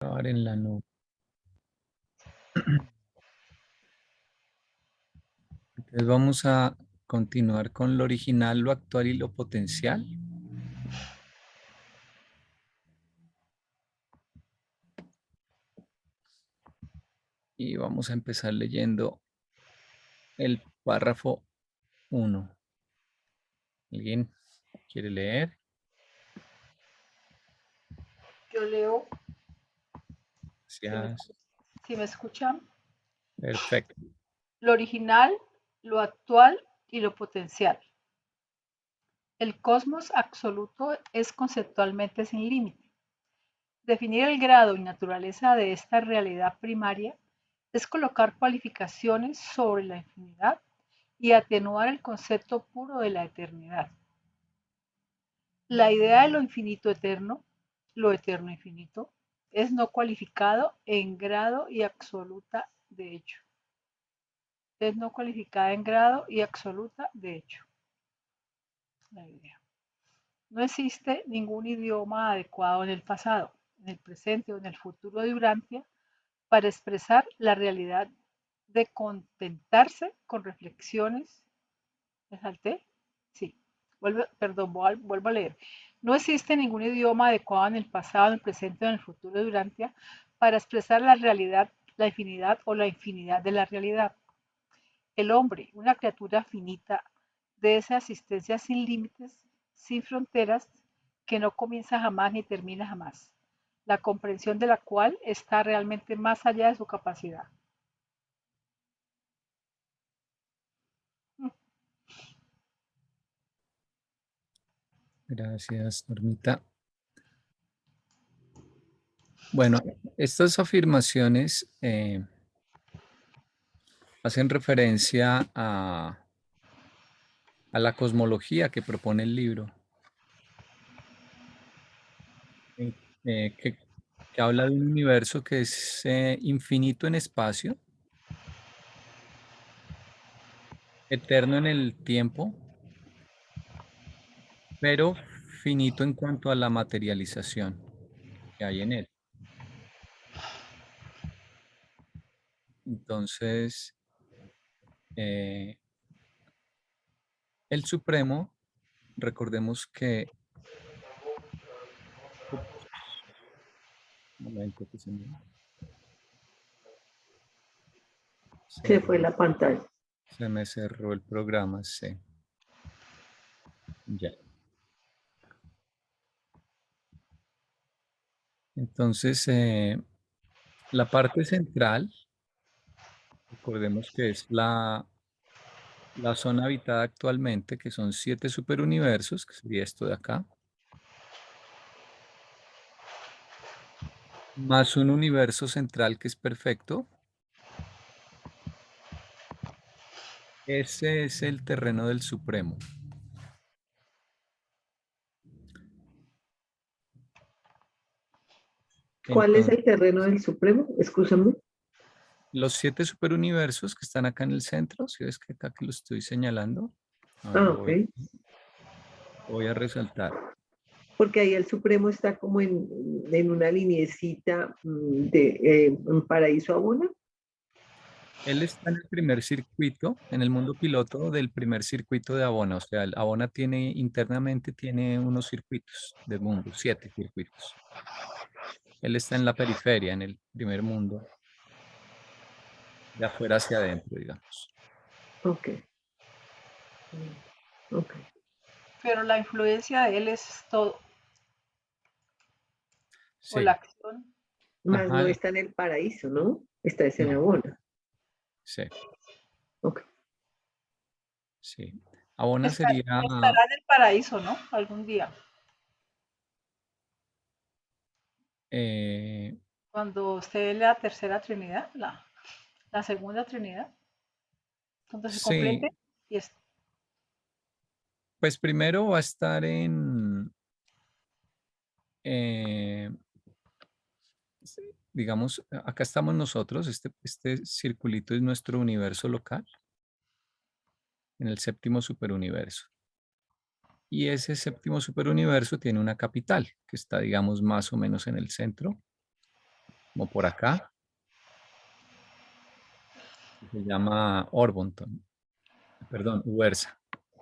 Grabar en la nube. Entonces vamos a continuar con lo original, lo actual y lo potencial. Y vamos a empezar leyendo el párrafo 1. ¿Alguien quiere leer? Yo leo, Gracias. si me escuchan, Perfecto. lo original, lo actual y lo potencial. El cosmos absoluto es conceptualmente sin límite. Definir el grado y naturaleza de esta realidad primaria es colocar cualificaciones sobre la infinidad y atenuar el concepto puro de la eternidad. La idea de lo eterno infinito, es no cualificado en grado y absoluta de hecho. Es no cualificada en grado y absoluta de hecho. La idea. No existe ningún idioma adecuado en el pasado, en el presente o en el futuro de Urantia para expresar la realidad de contentarse con reflexiones. ¿Me salté? Sí. Vuelvo a leer. No existe ningún idioma adecuado en el pasado, en el presente o en el futuro de Urantia para expresar la realidad, la infinidad o la infinidad de la realidad. El hombre, una criatura finita de esa existencia sin límites, sin fronteras, que no comienza jamás ni termina jamás, la comprensión de la cual está realmente más allá de su capacidad. Gracias, Normita. Bueno, estas afirmaciones hacen referencia a la cosmología que propone el libro, eh, eh, que, que habla de un universo que es infinito en espacio, eterno en el tiempo, pero finito en cuanto a la materialización que hay en él. Entonces, eh, el Supremo, recordemos que... Ups, un momento que Se fue cerró- la pantalla. se me cerró el programa, sí. Ya. Entonces, la parte central, recordemos que es la zona habitada actualmente, que son 7 superuniversos, que sería esto de acá, más un universo central que es perfecto. Ese es el terreno del Supremo. ¿Cuál es Entonces, el terreno del Supremo? Escúchame. los 7 superuniversos que están acá en el centro, si ves que acá que lo estoy señalando, a ver, Ah, ok. lo voy a resaltar. Porque ahí el Supremo está como en una linecita de en Paraíso Abona. Él está en el primer circuito, en el mundo piloto del primer circuito de Abona. O sea, el Abona tiene internamente tiene unos circuitos de mundo, 7 circuitos. Él está en la periferia, en el primer mundo, de afuera hacia adentro, digamos. Ok. Ok. Pero la influencia de él es todo, o la Sí, acción. Más no ajá, está en el paraíso, ¿no? Está en no, Abona. sí, Ok. sí. Abona sería, Estará en el paraíso, ¿no? Algún día, eh, cuando esté la tercera Trinidad, la segunda Trinidad, cuando se complete sí, y es pues primero va a estar eh, digamos, acá estamos nosotros, este circulito es nuestro universo local, en el séptimo superuniverso. Y ese séptimo superuniverso tiene una capital, que está, digamos, más o menos en el centro. como por acá, que se llama Orvonton, perdón, Uersa.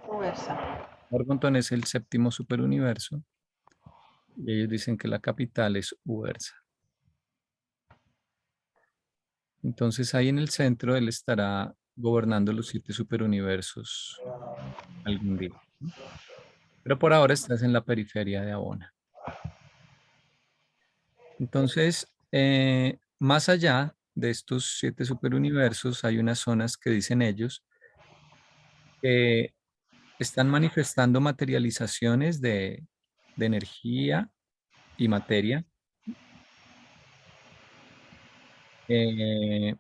Ubersa. Orvonton es el séptimo superuniverso y ellos dicen que la capital es Uersa. Entonces ahí en el centro él estará gobernando los 7 superuniversos algún día, ¿no? Pero por ahora estás en la periferia de Abona. Entonces, más allá de estos 7 superuniversos, hay unas zonas que dicen ellos que están manifestando materializaciones de energía y materia, eh,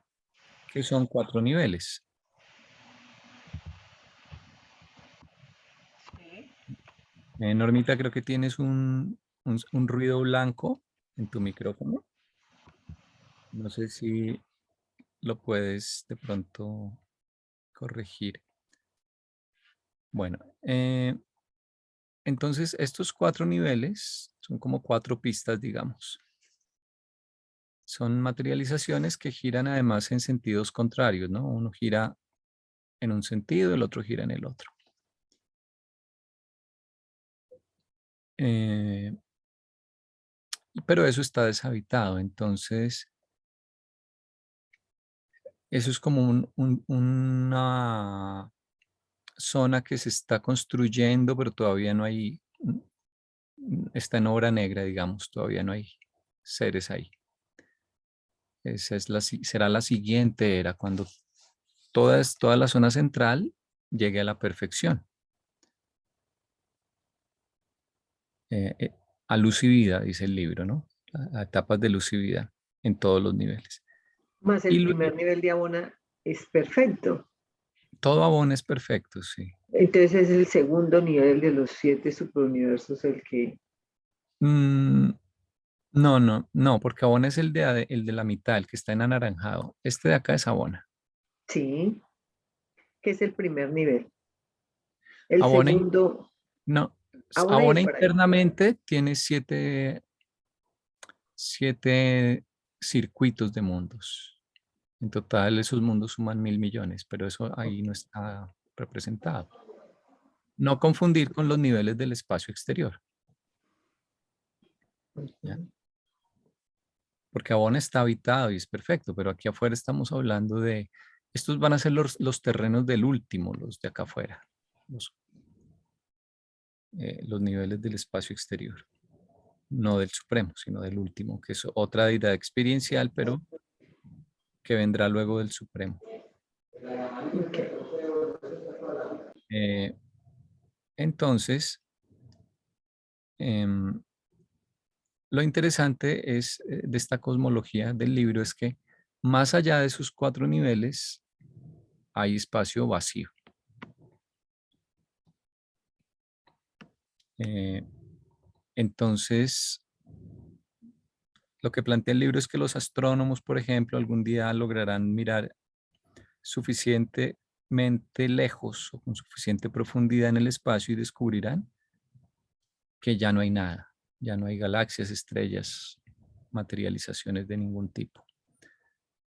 que son 4 niveles. Sí. Normita, creo que tienes un ruido blanco en tu micrófono. No sé si lo puedes de pronto corregir. Bueno, entonces estos 4 niveles son como 4 pistas, digamos. Son materializaciones que giran además en sentidos contrarios, ¿no? Uno gira en un sentido, el otro gira en el otro. Eh, pero eso está deshabitado, entonces eso es como una zona que se está construyendo, pero todavía no hay, está en obra negra, digamos, todavía no hay seres ahí. Esa es será la siguiente era, cuando toda la zona central llegue a la perfección. Eh, eh, a luz y vida, dice el libro, ¿no? A etapas de luz y vida en todos los niveles. Más Y el primer nivel de Abona es perfecto. todo Abón es perfecto, sí. Entonces es el segundo nivel de los 7 superuniversos el que... Mm, no, porque Abona es el de la mitad, el que está en anaranjado. Este de acá es Abona. Sí, que es el primer nivel. El Abona, segundo, no, Abona y Abona el paraíso. internamente tiene siete circuitos de mundos. En total, esos mundos suman 1.000 millones, pero eso ahí no está representado. No confundir con los niveles del espacio exterior, ¿ya? Porque Abona está habitado y es perfecto, pero aquí afuera estamos hablando de, estos van a ser los terrenos del último, los de acá afuera, los niveles del espacio exterior, no del supremo, sino del último, que es otra deidad experiencial, pero que vendrá luego del supremo. Okay. Eh, entonces, em, lo interesante es de esta cosmología del libro es que más allá de sus 4 niveles hay espacio vacío. Eh, entonces, lo que plantea el libro es que los astrónomos, por ejemplo, algún día lograrán mirar suficientemente lejos o con suficiente profundidad en el espacio y descubrirán que ya no hay nada, ya no hay galaxias, estrellas, materializaciones de ningún tipo.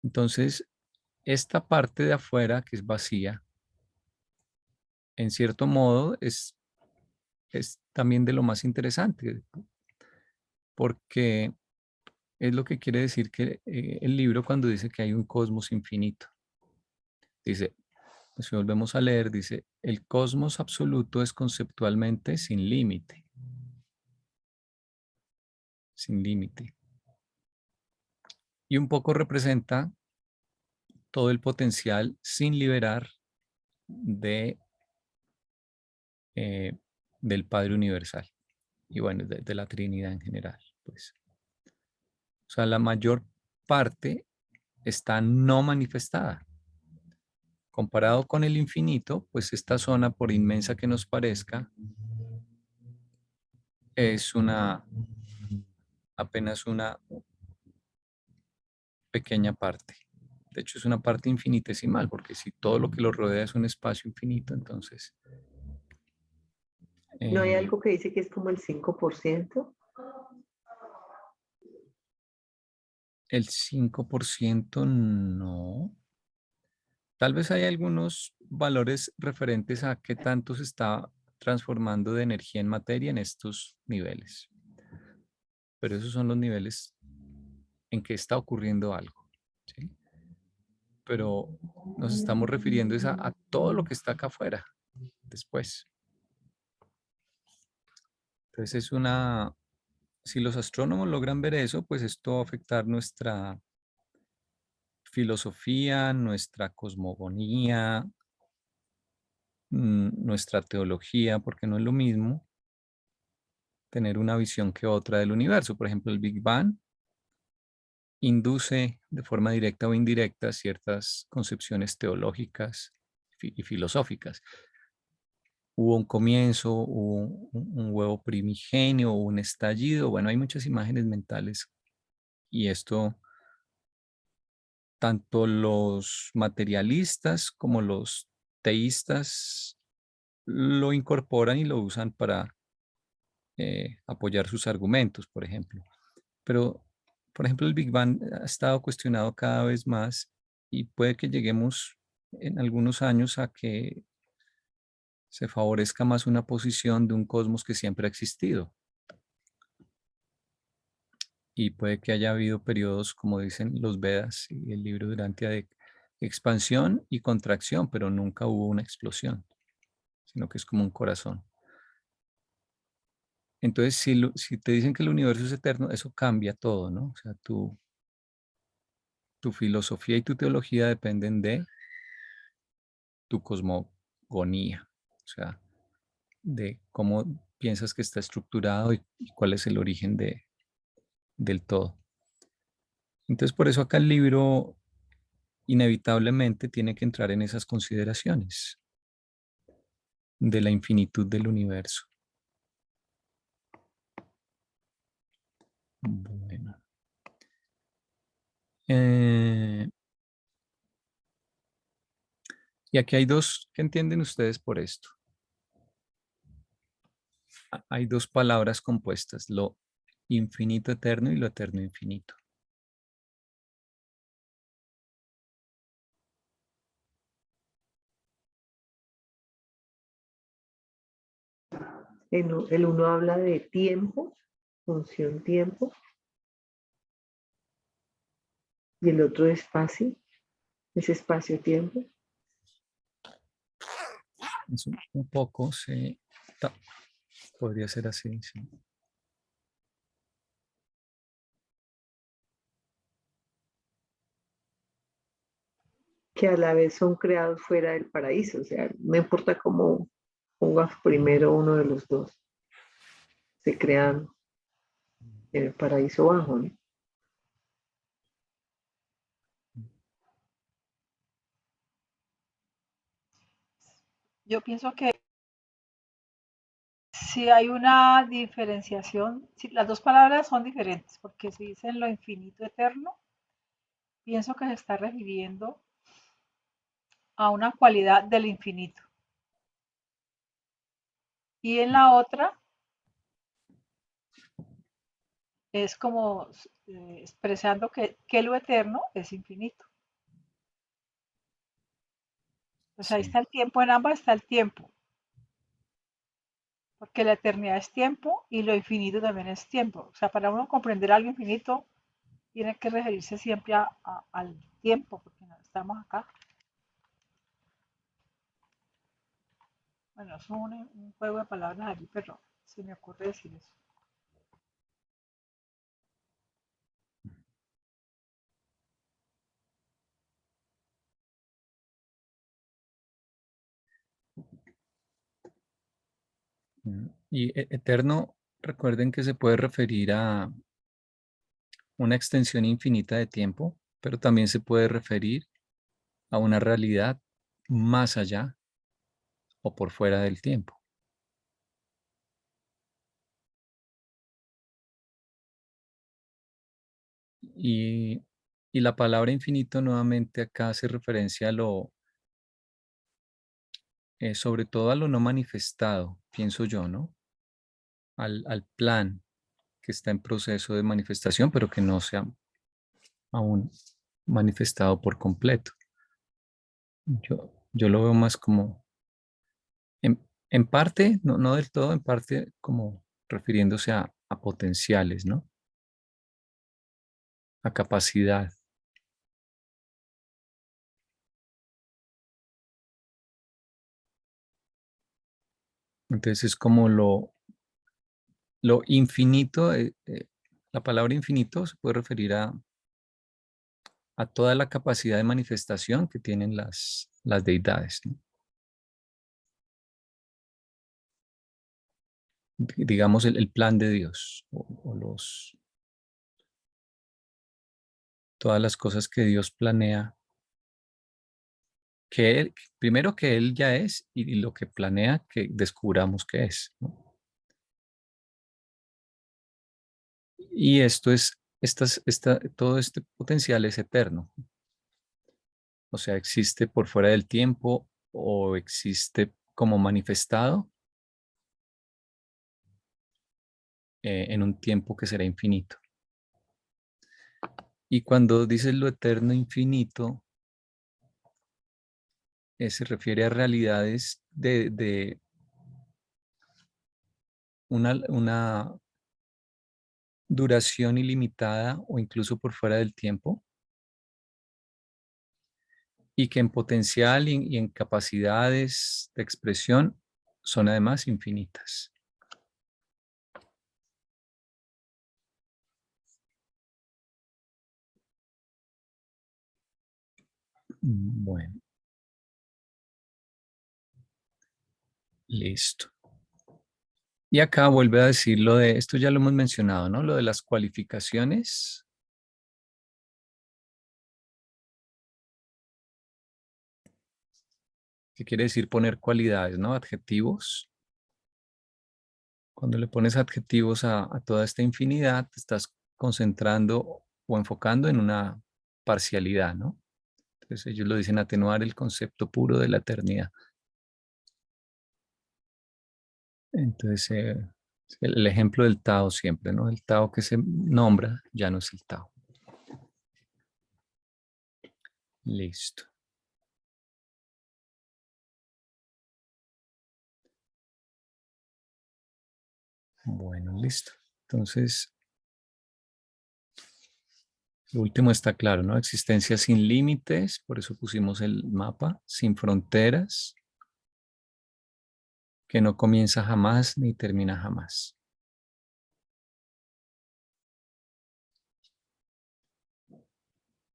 Entonces, esta parte de afuera que es vacía, en cierto modo es también de lo más interesante, porque es lo que quiere decir que el libro cuando dice que hay un cosmos infinito. Dice, si volvemos a leer, dice, el cosmos absoluto es conceptualmente sin límite, sin límite. Y un poco representa todo el potencial sin liberar de, eh, del Padre Universal y bueno, de la Trinidad en general. Pues. O sea, la mayor parte está no manifestada. Comparado con el infinito, pues esta zona, por inmensa que nos parezca, es apenas una pequeña parte. De hecho, es una parte infinitesimal, porque si todo lo que lo rodea es un espacio infinito, entonces... ¿No hay eh, algo que dice que es como el 5%? El 5% no. Tal vez hay algunos valores referentes a qué tanto se está transformando de energía en materia en estos niveles. Pero esos son los niveles en que está ocurriendo algo, ¿sí? Pero nos estamos refiriendo a todo lo que está acá afuera después. Entonces si los astrónomos logran ver eso, pues esto va a afectar nuestra filosofía, nuestra cosmogonía, nuestra teología, porque no es lo mismo tener una visión que otra del universo. Por ejemplo, el Big Bang induce de forma directa o indirecta ciertas concepciones teológicas y filosóficas. Hubo un comienzo, hubo un huevo primigenio, hubo un estallido. Bueno, hay muchas imágenes mentales y esto, tanto los materialistas como los teístas lo incorporan y lo usan para apoyar sus argumentos, por ejemplo. Pero, por ejemplo, el Big Bang ha estado cuestionado cada vez más y puede que lleguemos en algunos años a que se favorezca más una posición de un cosmos que siempre ha existido. Y puede que haya habido periodos, como dicen los Vedas y el libro Durante, de expansión y contracción, pero nunca hubo una explosión, sino que es como un corazón. Entonces, si te dicen que el universo es eterno, eso cambia todo, ¿no? O sea, tu filosofía y tu teología dependen de tu cosmogonía, o sea, de cómo piensas que está estructurado y cuál es el origen del todo. Entonces, por eso acá el libro inevitablemente tiene que entrar en esas consideraciones de la infinitud del universo. Bueno. Y aquí hay dos, ¿qué entienden ustedes por esto? Hay dos palabras compuestas, lo infinito eterno y lo eterno infinito. El uno habla de tiempo, función tiempo, y el otro espacio, es espacio-tiempo. Es un poco, sí, podría ser así, sí. Que a la vez son creados fuera del paraíso, o sea, no importa cómo pongas primero uno de los dos, se crean en el paraíso bajo, ¿no? Yo pienso que si hay una diferenciación, si las dos palabras son diferentes, porque si dicen lo infinito eterno, pienso que se está refiriendo a una cualidad del infinito. Y en la otra es como expresando que lo eterno es infinito. Pues ahí Sí, está el tiempo, en ambas está el tiempo, porque la eternidad es tiempo y lo infinito también es tiempo. O sea, para uno comprender algo infinito, tiene que referirse siempre al tiempo, porque no estamos acá. Bueno, es un juego de palabras allí, pero se me ocurre decir eso. y eterno, recuerden que se puede referir a una extensión infinita de tiempo, pero también se puede referir a una realidad más allá o por fuera del tiempo. Y, y la palabra infinito nuevamente acá hace referencia a sobre todo a lo no manifestado, pienso yo, ¿no? Al plan que está en proceso de manifestación, pero que no se ha aún manifestado por completo. Yo lo veo más como, en parte, no del todo, en parte como refiriéndose a potenciales, ¿no? A capacidad. Entonces es como lo infinito, la palabra infinito se puede referir a toda la capacidad de manifestación que tienen las deidades, ¿no? Digamos el plan de Dios o todas las cosas que Dios planea, primero que Él ya es y lo que planea que descubramos que es, ¿no? Y esto es, todo este potencial es eterno, o sea, existe por fuera del tiempo o existe como manifestado en un tiempo que será infinito. Y cuando dices lo eterno infinito, se refiere a realidades de una duración ilimitada o incluso por fuera del tiempo, y que en potencial y en capacidades de expresión son además infinitas. Bueno, listo. Y acá vuelve a decir lo de, esto ya lo hemos mencionado, ¿no? Lo de las cualificaciones. ¿Qué quiere decir poner cualidades, ¿no? Adjetivos. Cuando le pones adjetivos a toda esta infinidad, te estás concentrando o enfocando en una parcialidad, ¿no? Entonces ellos lo dicen atenuar el concepto puro de la eternidad. Entonces, el ejemplo del Tao siempre, ¿no? El Tao que se nombra ya no es el Tao. Listo. Bueno, listo. Entonces, lo último está claro, ¿no? Existencia sin límites, por eso pusimos el mapa, sin fronteras, que no comienza jamás ni termina jamás.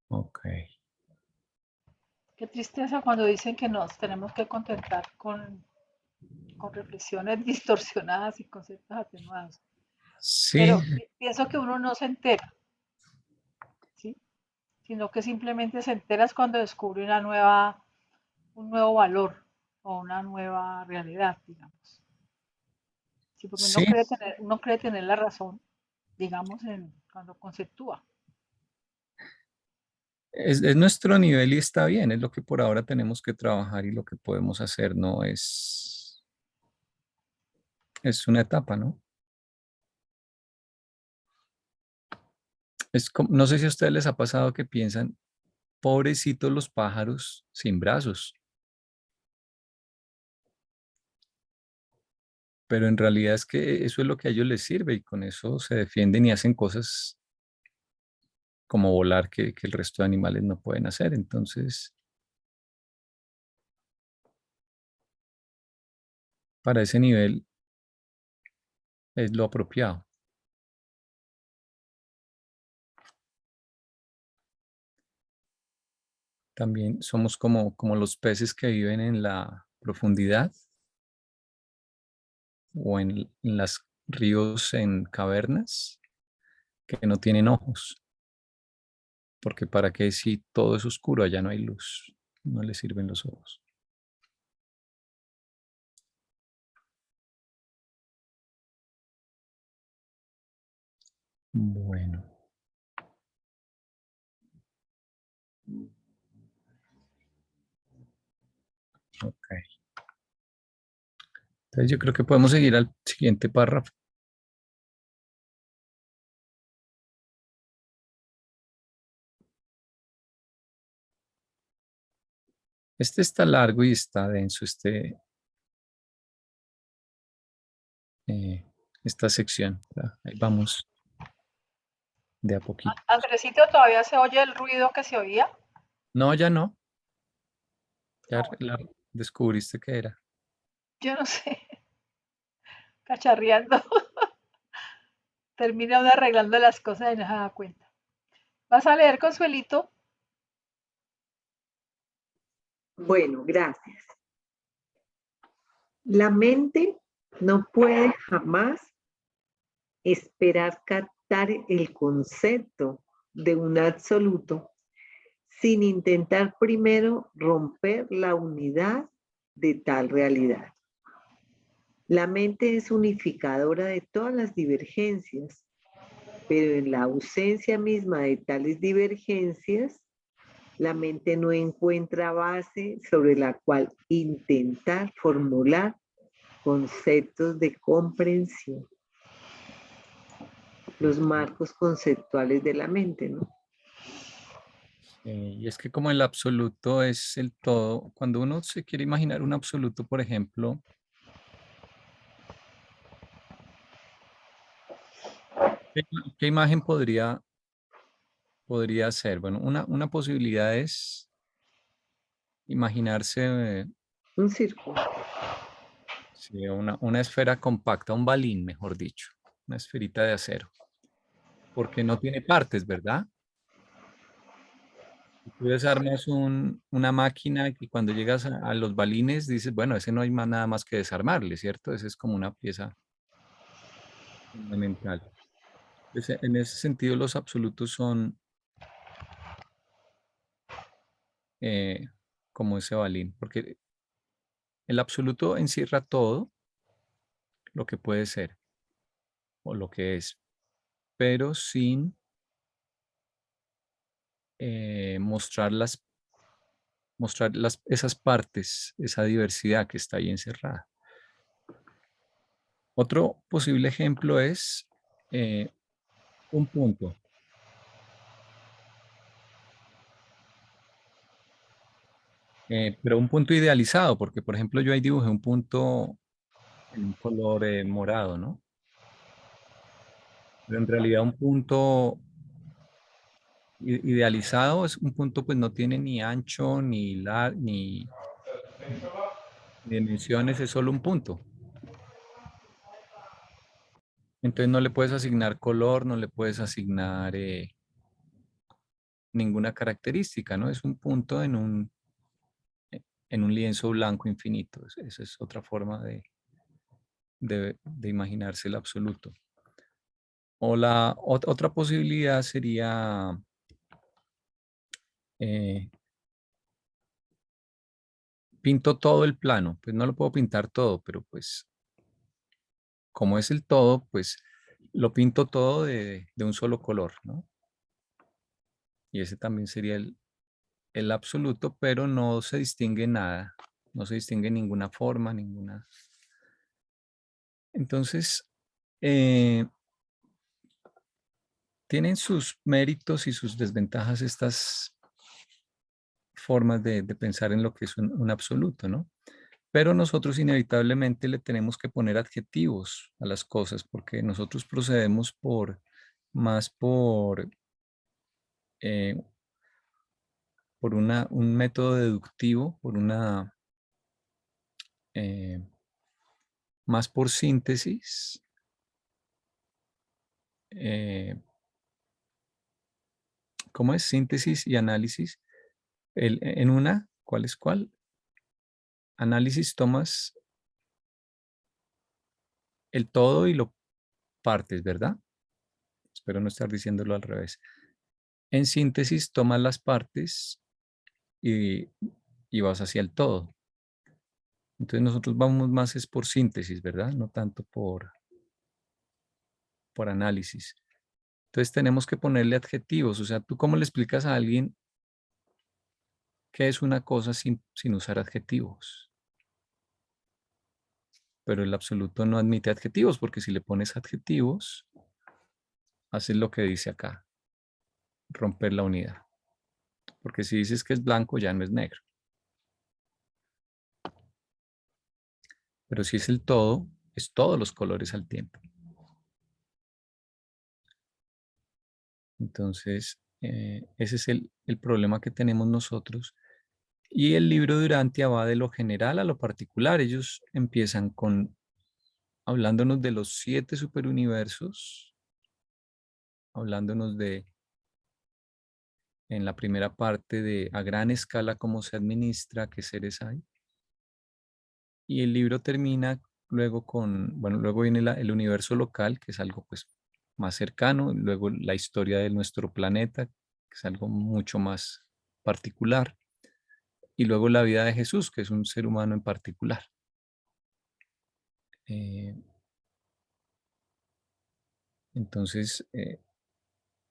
Ok. Qué tristeza cuando dicen que nos tenemos que contentar con reflexiones distorsionadas y conceptos atenuados. Sí, Pero pienso que uno no se entera, ¿sí? Sino que simplemente se entera es cuando descubre un nuevo valor o una nueva realidad, digamos. Sí, porque sí, uno cree tener la razón, digamos, cuando conceptúa. es nuestro nivel y está bien, es lo que por ahora tenemos que trabajar y lo que podemos hacer, ¿no? Es una etapa, ¿no? No sé si a ustedes les ha pasado que piensan, pobrecitos los pájaros sin brazos, pero en realidad es que eso es lo que a ellos les sirve y con eso se defienden y hacen cosas como volar que el resto de animales no pueden hacer. Entonces, para ese nivel es lo apropiado. También somos como los peces que viven en la profundidad o en los ríos en cavernas que no tienen ojos, porque para qué si todo es oscuro, allá no hay luz, no les sirven los ojos. Bueno, ok. Entonces yo creo que podemos seguir al siguiente párrafo. Este está largo y está denso, eh, esta sección. Ahí vamos de a poquito. Andresito, ¿todavía se oye el ruido que se oía? No, ya no. Ya Ah, bueno, descubriste que era. yo no sé, cacharreando. Termina uno arreglando las cosas y no se da cuenta. ¿Vas a leer, Consuelito? Bueno, gracias. La mente no puede jamás esperar captar el concepto de un absoluto sin intentar primero romper la unidad de tal realidad. La mente es unificadora de todas las divergencias, pero en la ausencia misma de tales divergencias, la mente no encuentra base sobre la cual intentar formular conceptos de comprensión, los marcos conceptuales de la mente, ¿no? Y es que como el absoluto es el todo, cuando uno se quiere imaginar un absoluto, por ejemplo, ¿qué, qué imagen podría ser? Bueno, una posibilidad es imaginarse Un círculo. sí, una esfera compacta, un balín, mejor dicho, una esferita de acero, porque no tiene partes, ¿verdad? Tú desarmas una máquina y cuando llegas a los balines dices, bueno, ese no hay más, nada más que desarmarle, ¿cierto? Ese es como una pieza fundamental. En ese sentido, los absolutos son eh, como ese balín, porque el absoluto encierra todo lo que puede ser o lo que es, pero sin mostrar esas partes, esa diversidad que está ahí encerrada. Otro posible ejemplo es eh, un punto. Pero un punto idealizado, porque por ejemplo yo ahí dibujé un punto en un color morado, ¿no? Pero en realidad un punto idealizado es un punto pues no tiene ni ancho, ni dimensiones, es solo un punto. Entonces no le puedes asignar color, no le puedes asignar ninguna característica, ¿no? Es un punto en un lienzo blanco infinito. Esa es otra forma de imaginarse el absoluto. O la otra posibilidad sería eh, pinto todo el plano. Pues no lo puedo pintar todo, pero pues como es el todo, pues lo pinto todo de un solo color, ¿no? Y ese también sería el absoluto, pero no se distingue nada, no se distingue ninguna forma, ninguna. Entonces, eh, tienen sus méritos y sus desventajas estas formas de pensar en lo que es un absoluto, ¿no? Pero nosotros inevitablemente le tenemos que poner adjetivos a las cosas porque nosotros procedemos más eh, por un método deductivo, eh, más por síntesis. eh, ¿Cómo es? Síntesis y análisis. En una, ¿cuál es cuál? Análisis tomas el todo y lo partes, ¿verdad? Espero no estar diciéndolo al revés. En síntesis tomas las partes y, y vas hacia el todo. Entonces nosotros vamos más es por síntesis, ¿verdad? No tanto por análisis. Entonces tenemos que ponerle adjetivos. O sea, ¿tú cómo le explicas a alguien qué es una cosa sin usar adjetivos? Pero el absoluto no admite adjetivos porque si le pones adjetivos, haces lo que dice acá, romper la unidad. Porque si dices que es blanco, ya no es negro. Pero si es el todo, es todos los colores al tiempo. Entonces, ese es el problema que tenemos nosotros. Y el libro de Urantia va de lo general a lo particular. Ellos empiezan con hablándonos de los 7 superuniversos, hablándonos de, en la primera parte, de a gran escala cómo se administra, qué seres hay. Y el libro termina luego con, bueno, luego viene el universo local, que es algo pues más cercano, luego la historia de nuestro planeta, que es algo mucho más particular, y luego la vida de Jesús, que es un ser humano en particular. Eh, entonces,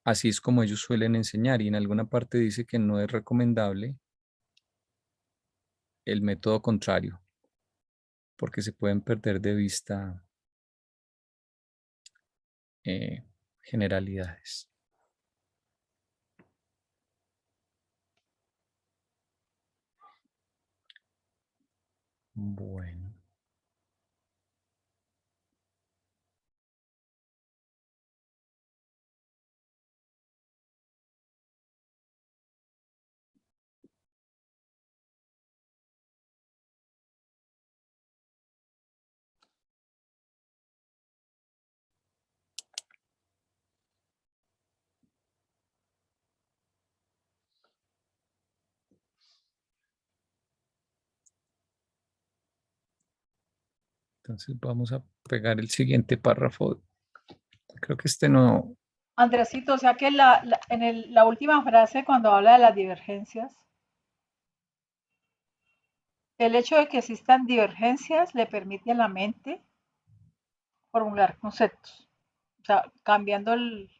así es como ellos suelen enseñar, y en alguna parte dice que no es recomendable el método contrario, porque se pueden perder de vista eh, generalidades. Bueno. Entonces vamos a pegar el siguiente párrafo. Creo que este no. Andresito, o sea que la última frase cuando habla de las divergencias, el hecho de que existan divergencias le permite a la mente formular conceptos, o sea, cambiando el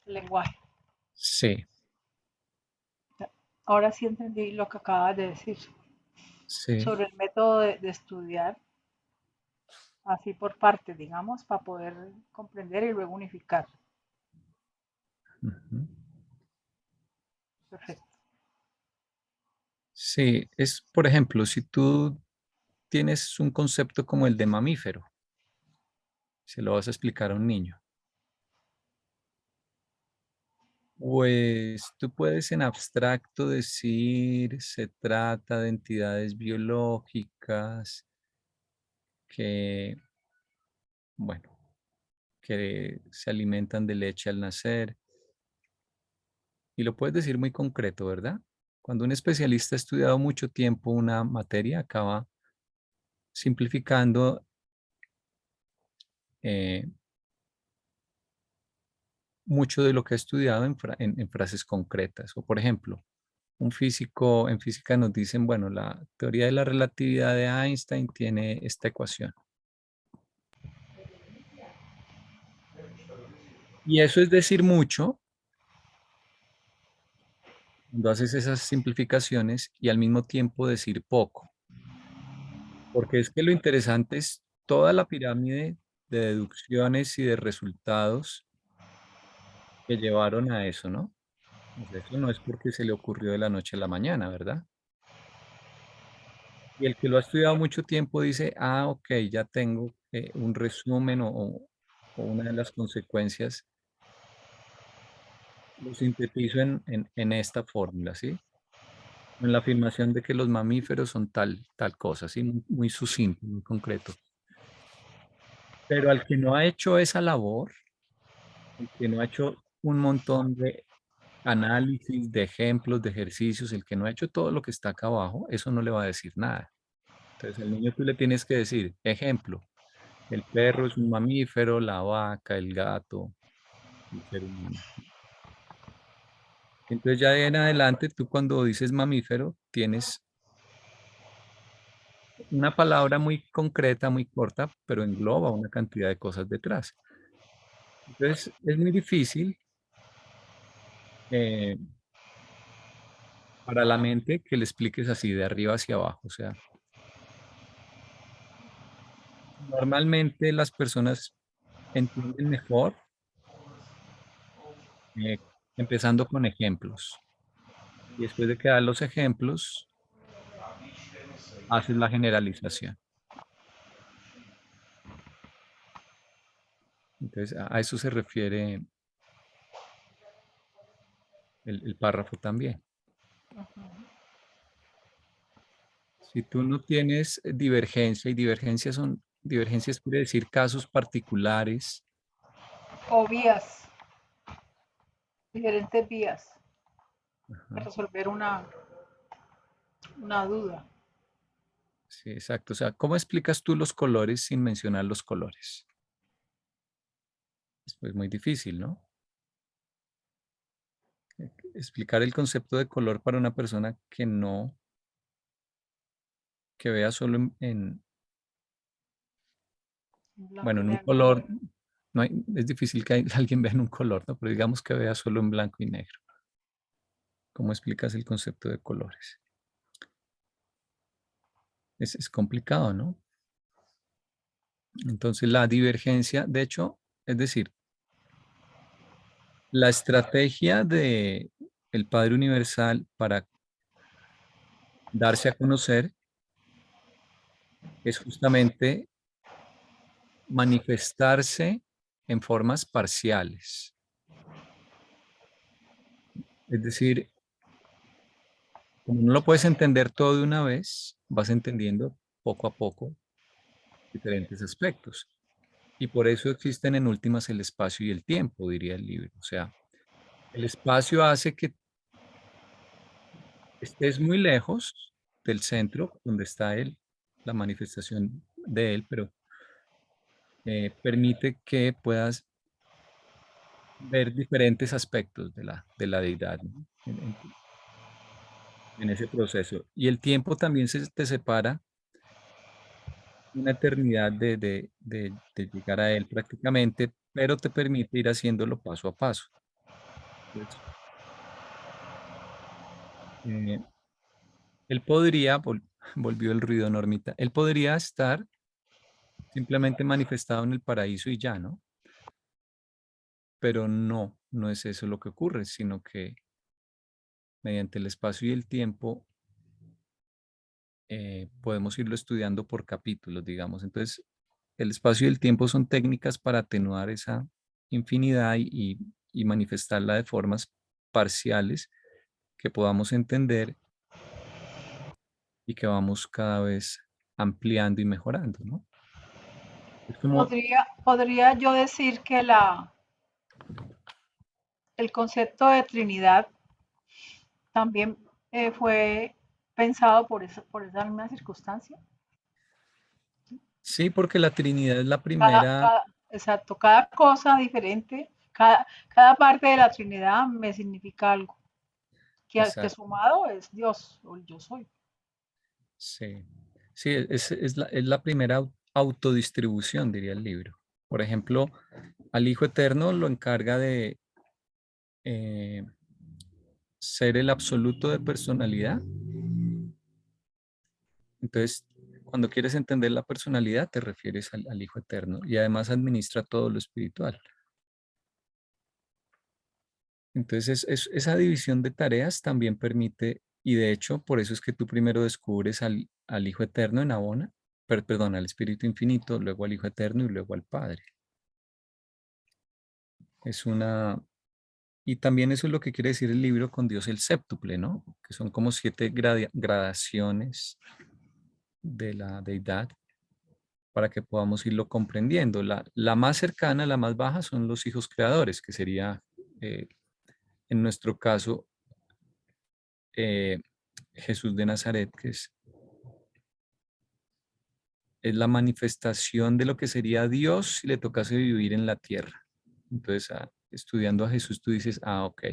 lenguaje. Sí, Ahora sí entendí lo que acabas de decir sí. sobre el método de estudiar, así por partes, digamos, para poder comprender y luego unificar. Ujú. Perfecto. Sí, es, por ejemplo, si tú tienes un concepto como el de mamífero, se lo vas a explicar a un niño, pues tú puedes en abstracto decir, se trata de entidades biológicas que, bueno, que se alimentan de leche al nacer. Y lo puedes decir muy concreto, ¿verdad? Cuando un especialista ha estudiado mucho tiempo una materia, acaba simplificando eh, mucho de lo que ha estudiado en frases concretas. O por ejemplo, un físico en física nos dicen, bueno, la teoría de la relatividad de Einstein tiene esta ecuación. Y eso es decir mucho cuando haces esas simplificaciones y al mismo tiempo decir poco. Porque es que lo interesante es toda la pirámide de deducciones y de resultados que llevaron a eso, ¿no? O sea, eso no es porque se le ocurrió de la noche a la mañana, ¿verdad? Y el que lo ha estudiado mucho tiempo dice, ah, ok, ya tengo un resumen o una de las consecuencias, lo sintetizo en esta fórmula, ¿sí? En la afirmación de que los mamíferos son tal cosa, ¿sí? Muy sucinto, muy concreto. Pero al que no ha hecho esa labor, el que no ha hecho un montón de análisis, de ejemplos, de ejercicios, el que no ha hecho todo lo que está acá abajo, eso no le va a decir nada. Entonces al niño tú le tienes que decir, ejemplo, el perro es un mamífero, la vaca, el gato, el ser humano. Entonces ya de en adelante tú cuando dices mamífero tienes una palabra muy concreta, muy corta, pero engloba una cantidad de cosas detrás. Entonces es muy difícil eh, para la mente que le expliques así de arriba hacia abajo. O sea, normalmente las personas entienden mejor eh, empezando con ejemplos. Y después de que das los ejemplos, haces la generalización. Entonces, a eso se refiere el párrafo también. Ujú. Si tú no tienes divergencia, y divergencias quiere decir casos particulares. O vías, diferentes vías para Ajá, resolver una duda. sí, exacto. O sea, ¿cómo explicas tú los colores sin mencionar los colores? Es pues muy difícil, ¿no? Explicar el concepto de color para una persona que no, que vea solo En blanco bueno, y en un negro. color, no es difícil que alguien vea en un color, ¿no? Pero digamos que vea solo en blanco y negro. ¿Cómo explicas el concepto de colores? Es complicado, ¿no? Entonces la divergencia, de hecho, es decir, la estrategia de el Padre Universal para darse a conocer es justamente manifestarse en formas parciales. Es decir, como no lo puedes entender todo de una vez, vas entendiendo poco a poco diferentes aspectos. Y por eso existen en últimas el espacio y el tiempo, diría el libro. O sea, el espacio hace que estés muy lejos del centro donde está él, la manifestación de él, pero permite que puedas ver diferentes aspectos de la deidad, ¿no? En ese proceso. Y el tiempo también se te separa una eternidad de llegar a él prácticamente, pero te permite ir haciéndolo paso a paso. Entonces, eh, él podría, volvió el ruido, Normita, él podría estar simplemente manifestado en el paraíso y ya, ¿no? Pero no, no es eso lo que ocurre, sino que mediante el espacio y el tiempo podemos irlo estudiando por capítulos, digamos. Entonces, el espacio y el tiempo son técnicas para atenuar esa infinidad y manifestarla de formas parciales que podamos entender y que vamos cada vez ampliando y mejorando, ¿no? Es como, Podría yo decir que el concepto de Trinidad también fue pensado por esa misma circunstancia. sí, porque la Trinidad es la primera, Exacto, cada cosa diferente, cada parte de la Trinidad me significa algo, que exacto, sumado es Dios o el yo soy. sí, sí, es la primera autodistribución, diría el libro. Por ejemplo, al Hijo Eterno lo encarga de eh, ser el absoluto de personalidad. Entonces, cuando quieres entender la personalidad, te refieres al Hijo Eterno y además administra todo lo espiritual. Entonces, esa división de tareas también permite, y de hecho, por eso es que tú primero descubres al Hijo Eterno en Abona, perdón, al Espíritu Infinito, luego al Hijo Eterno y luego al Padre. Es una, y también eso es lo que quiere decir el libro con Dios el séptuple, ¿no? Que son como 7 gradaciones de la deidad para que podamos irlo comprendiendo. La más cercana, la más baja, son los hijos creadores, que sería, eh, en nuestro caso, eh, Jesús de Nazaret, que es la manifestación de lo que sería Dios si le tocase vivir en la tierra. Entonces, estudiando a Jesús, tú dices, ok,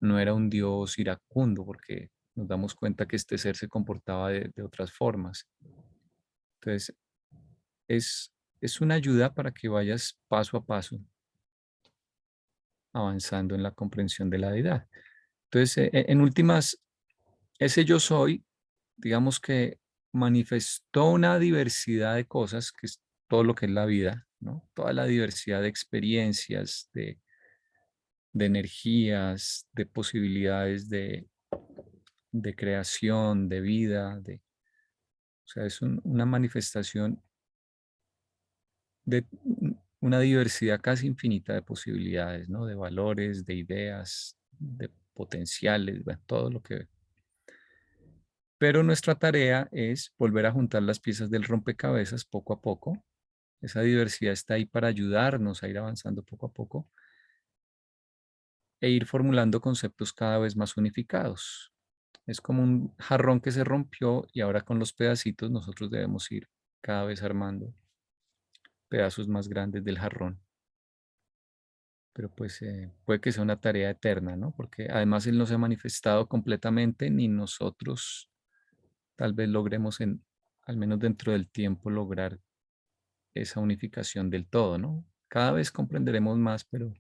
no era un Dios iracundo, porque nos damos cuenta que este ser se comportaba de otras formas. Entonces, es, es una ayuda para que vayas paso a paso avanzando en la comprensión de la deidad. Entonces, en últimas, ese yo soy, digamos que manifestó una diversidad de cosas, que es todo lo que es la vida, ¿no? Toda la diversidad de experiencias, de energías, de posibilidades de creación, de vida, o sea, es una manifestación de una diversidad casi infinita de posibilidades, ¿no? De valores, de ideas, de potenciales, bueno, todo lo que... Pero nuestra tarea es volver a juntar las piezas del rompecabezas poco a poco. Esa diversidad está ahí para ayudarnos a ir avanzando poco a poco e ir formulando conceptos cada vez más unificados. Es como un jarrón que se rompió y ahora con los pedacitos nosotros debemos ir cada vez armando pedazos más grandes del jarrón. Pero pues puede que sea una tarea eterna, ¿no? Porque además Él no se ha manifestado completamente, ni nosotros tal vez logremos al menos dentro del tiempo, lograr esa unificación del todo, ¿no? Cada vez comprenderemos más, pero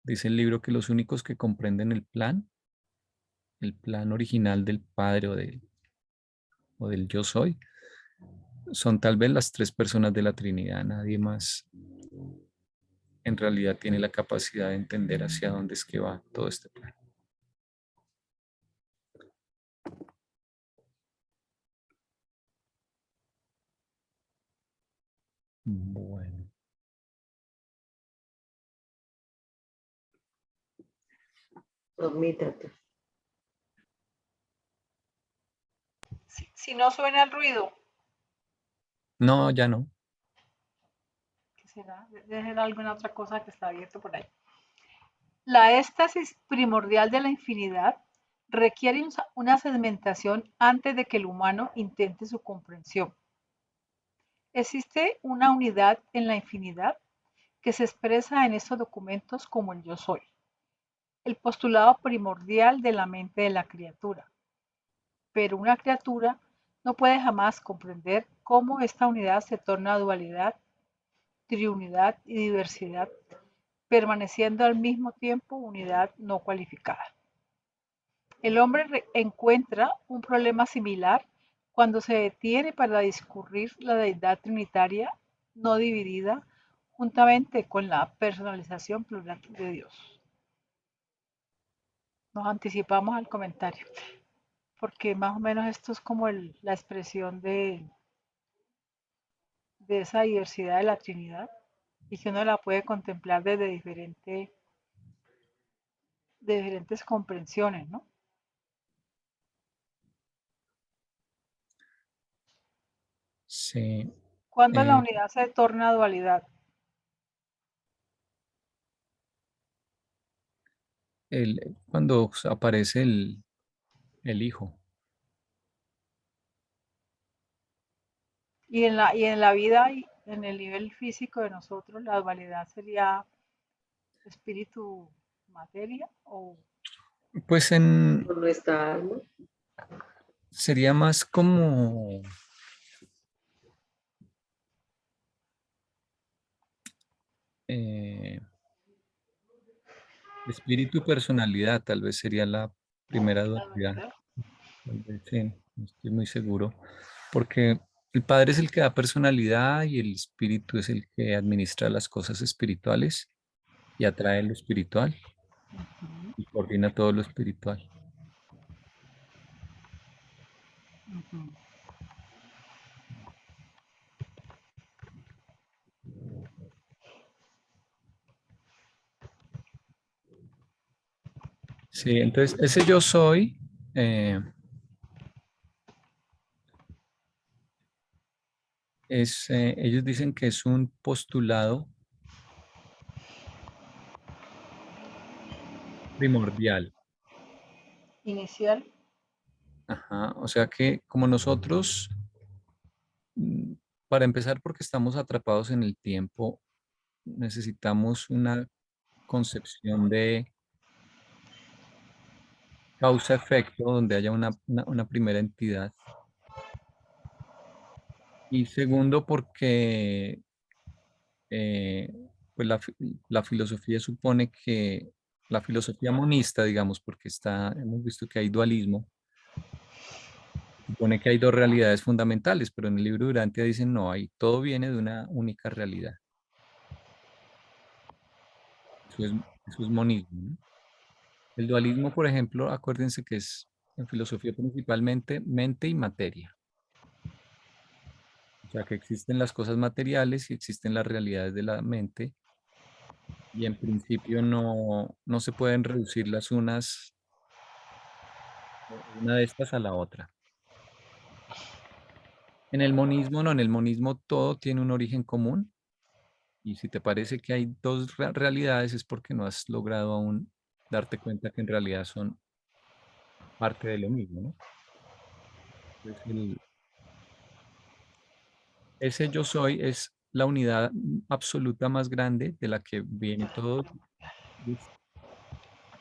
dice el libro que los únicos que comprenden el plan original del Padre o del Yo Soy, son tal vez las tres personas de la Trinidad. Nadie más en realidad tiene la capacidad de entender hacia dónde es que va todo este plan. Bueno. Dormítate. Si no suena el ruido, No, ya no. ¿qué será? Debe ser alguna otra cosa que está abierto por ahí. La éstasis primordial de la infinidad requiere una segmentación antes de que el humano intente su comprensión. Existe una unidad en la infinidad que se expresa en estos documentos como el yo soy, el postulado primordial de la mente de la criatura. Pero una criatura no puede jamás comprender cómo esta unidad se torna dualidad, triunidad y diversidad, permaneciendo al mismo tiempo unidad no cualificada. El hombre encuentra un problema similar cuando se detiene para discurrir la deidad trinitaria no dividida juntamente con la personalización plural de Dios. Nos anticipamos al comentario, porque más o menos esto es como la expresión de esa diversidad de la Trinidad y que uno la puede contemplar desde diferentes comprensiones, ¿no? Sí. Cuando la unidad se torna dualidad. Cuando aparece el Hijo. Y en la vida y en el nivel físico de nosotros, la dualidad sería espíritu, materia o Pues Con nuestra alma. sería más como eh, espíritu y personalidad, tal vez sería la primera la dualidad. dualidad. Tal vez sí, no estoy muy seguro. Porque el Padre es el que da personalidad y el Espíritu es el que administra las cosas espirituales y atrae lo espiritual Ujú, y coordina todo lo espiritual. ujú. Sí, entonces ese yo soy, eh, ellos dicen que es un postulado primordial. Inicial, Ajá, o sea que como nosotros, mm, para empezar, porque estamos atrapados en el tiempo, necesitamos una concepción de causa-efecto donde haya una primera entidad. Y segundo, porque eh, pues la filosofía supone que, la filosofía monista, digamos, porque hemos visto que hay dualismo, supone que hay dos realidades fundamentales, pero en el libro Durantia dicen no, todo viene de una única realidad. Eso es monismo, ¿no? El dualismo, por ejemplo, acuérdense que es en filosofía principalmente mente y materia. O sea, que existen las cosas materiales y existen las realidades de la mente y en principio no se pueden reducir las unas, una de estas a la otra. En el monismo no, en el monismo todo tiene un origen común y si te parece que hay dos realidades es porque no has logrado aún darte cuenta que en realidad son parte de lo mismo, ¿no? Entonces, ese yo soy es la unidad absoluta más grande de la que viene todo, es-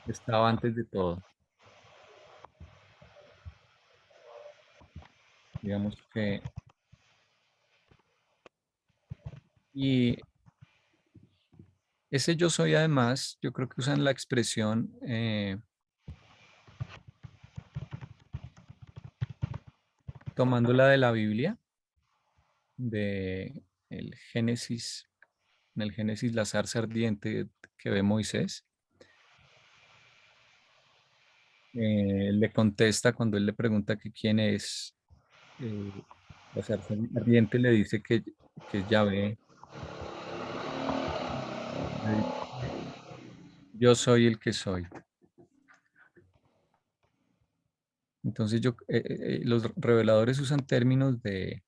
estaba antes de todo. Digamos que, y ese yo soy además, yo creo que usan la expresión, tomándola de la Biblia, de el Génesis, en el Génesis la zarza ardiente que ve Moisés. Él le contesta cuando él le pregunta que quién es, eh, la zarza ardiente le dice que es Yahvé. Le dice, yo soy el que soy. Entonces los reveladores usan términos de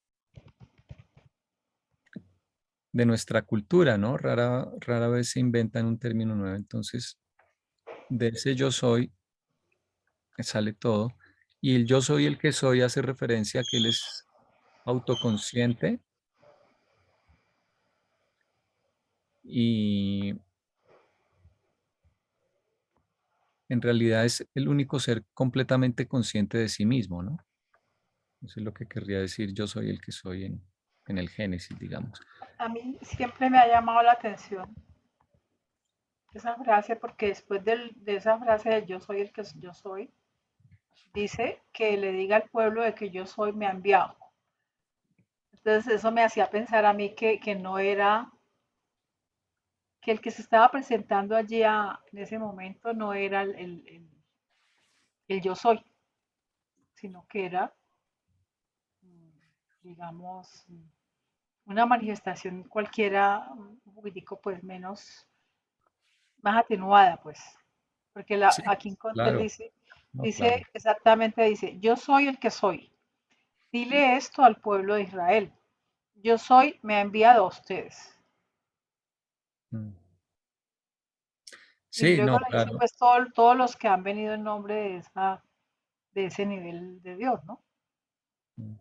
nuestra cultura, ¿no? Rara vez se inventan un término nuevo. Entonces, de ese yo soy sale todo. Y el yo soy el que soy hace referencia a que él es autoconsciente y en realidad es el único ser completamente consciente de sí mismo, ¿no? Eso es lo que querría decir yo soy el que soy en el Génesis, digamos. A mí siempre me ha llamado la atención esa frase porque después de esa frase de yo soy el que yo soy, dice que le diga al pueblo de que yo soy me ha enviado. Entonces eso me hacía pensar a mí que no era, que el que se estaba presentando allí en ese momento no era el yo soy, sino que era, digamos, una manifestación cualquiera, un poquitico pues menos, más atenuada pues, porque Sí, aquí en Contel claro, dice, no, claro. dice exactamente, dice, yo soy el que soy. Dile esto al pueblo de Israel. Yo soy, me ha enviado a ustedes. Mm. Y Sí, luego no, le dice claro. pues todos los que han venido en nombre de ese nivel de Dios, ¿no? Mm.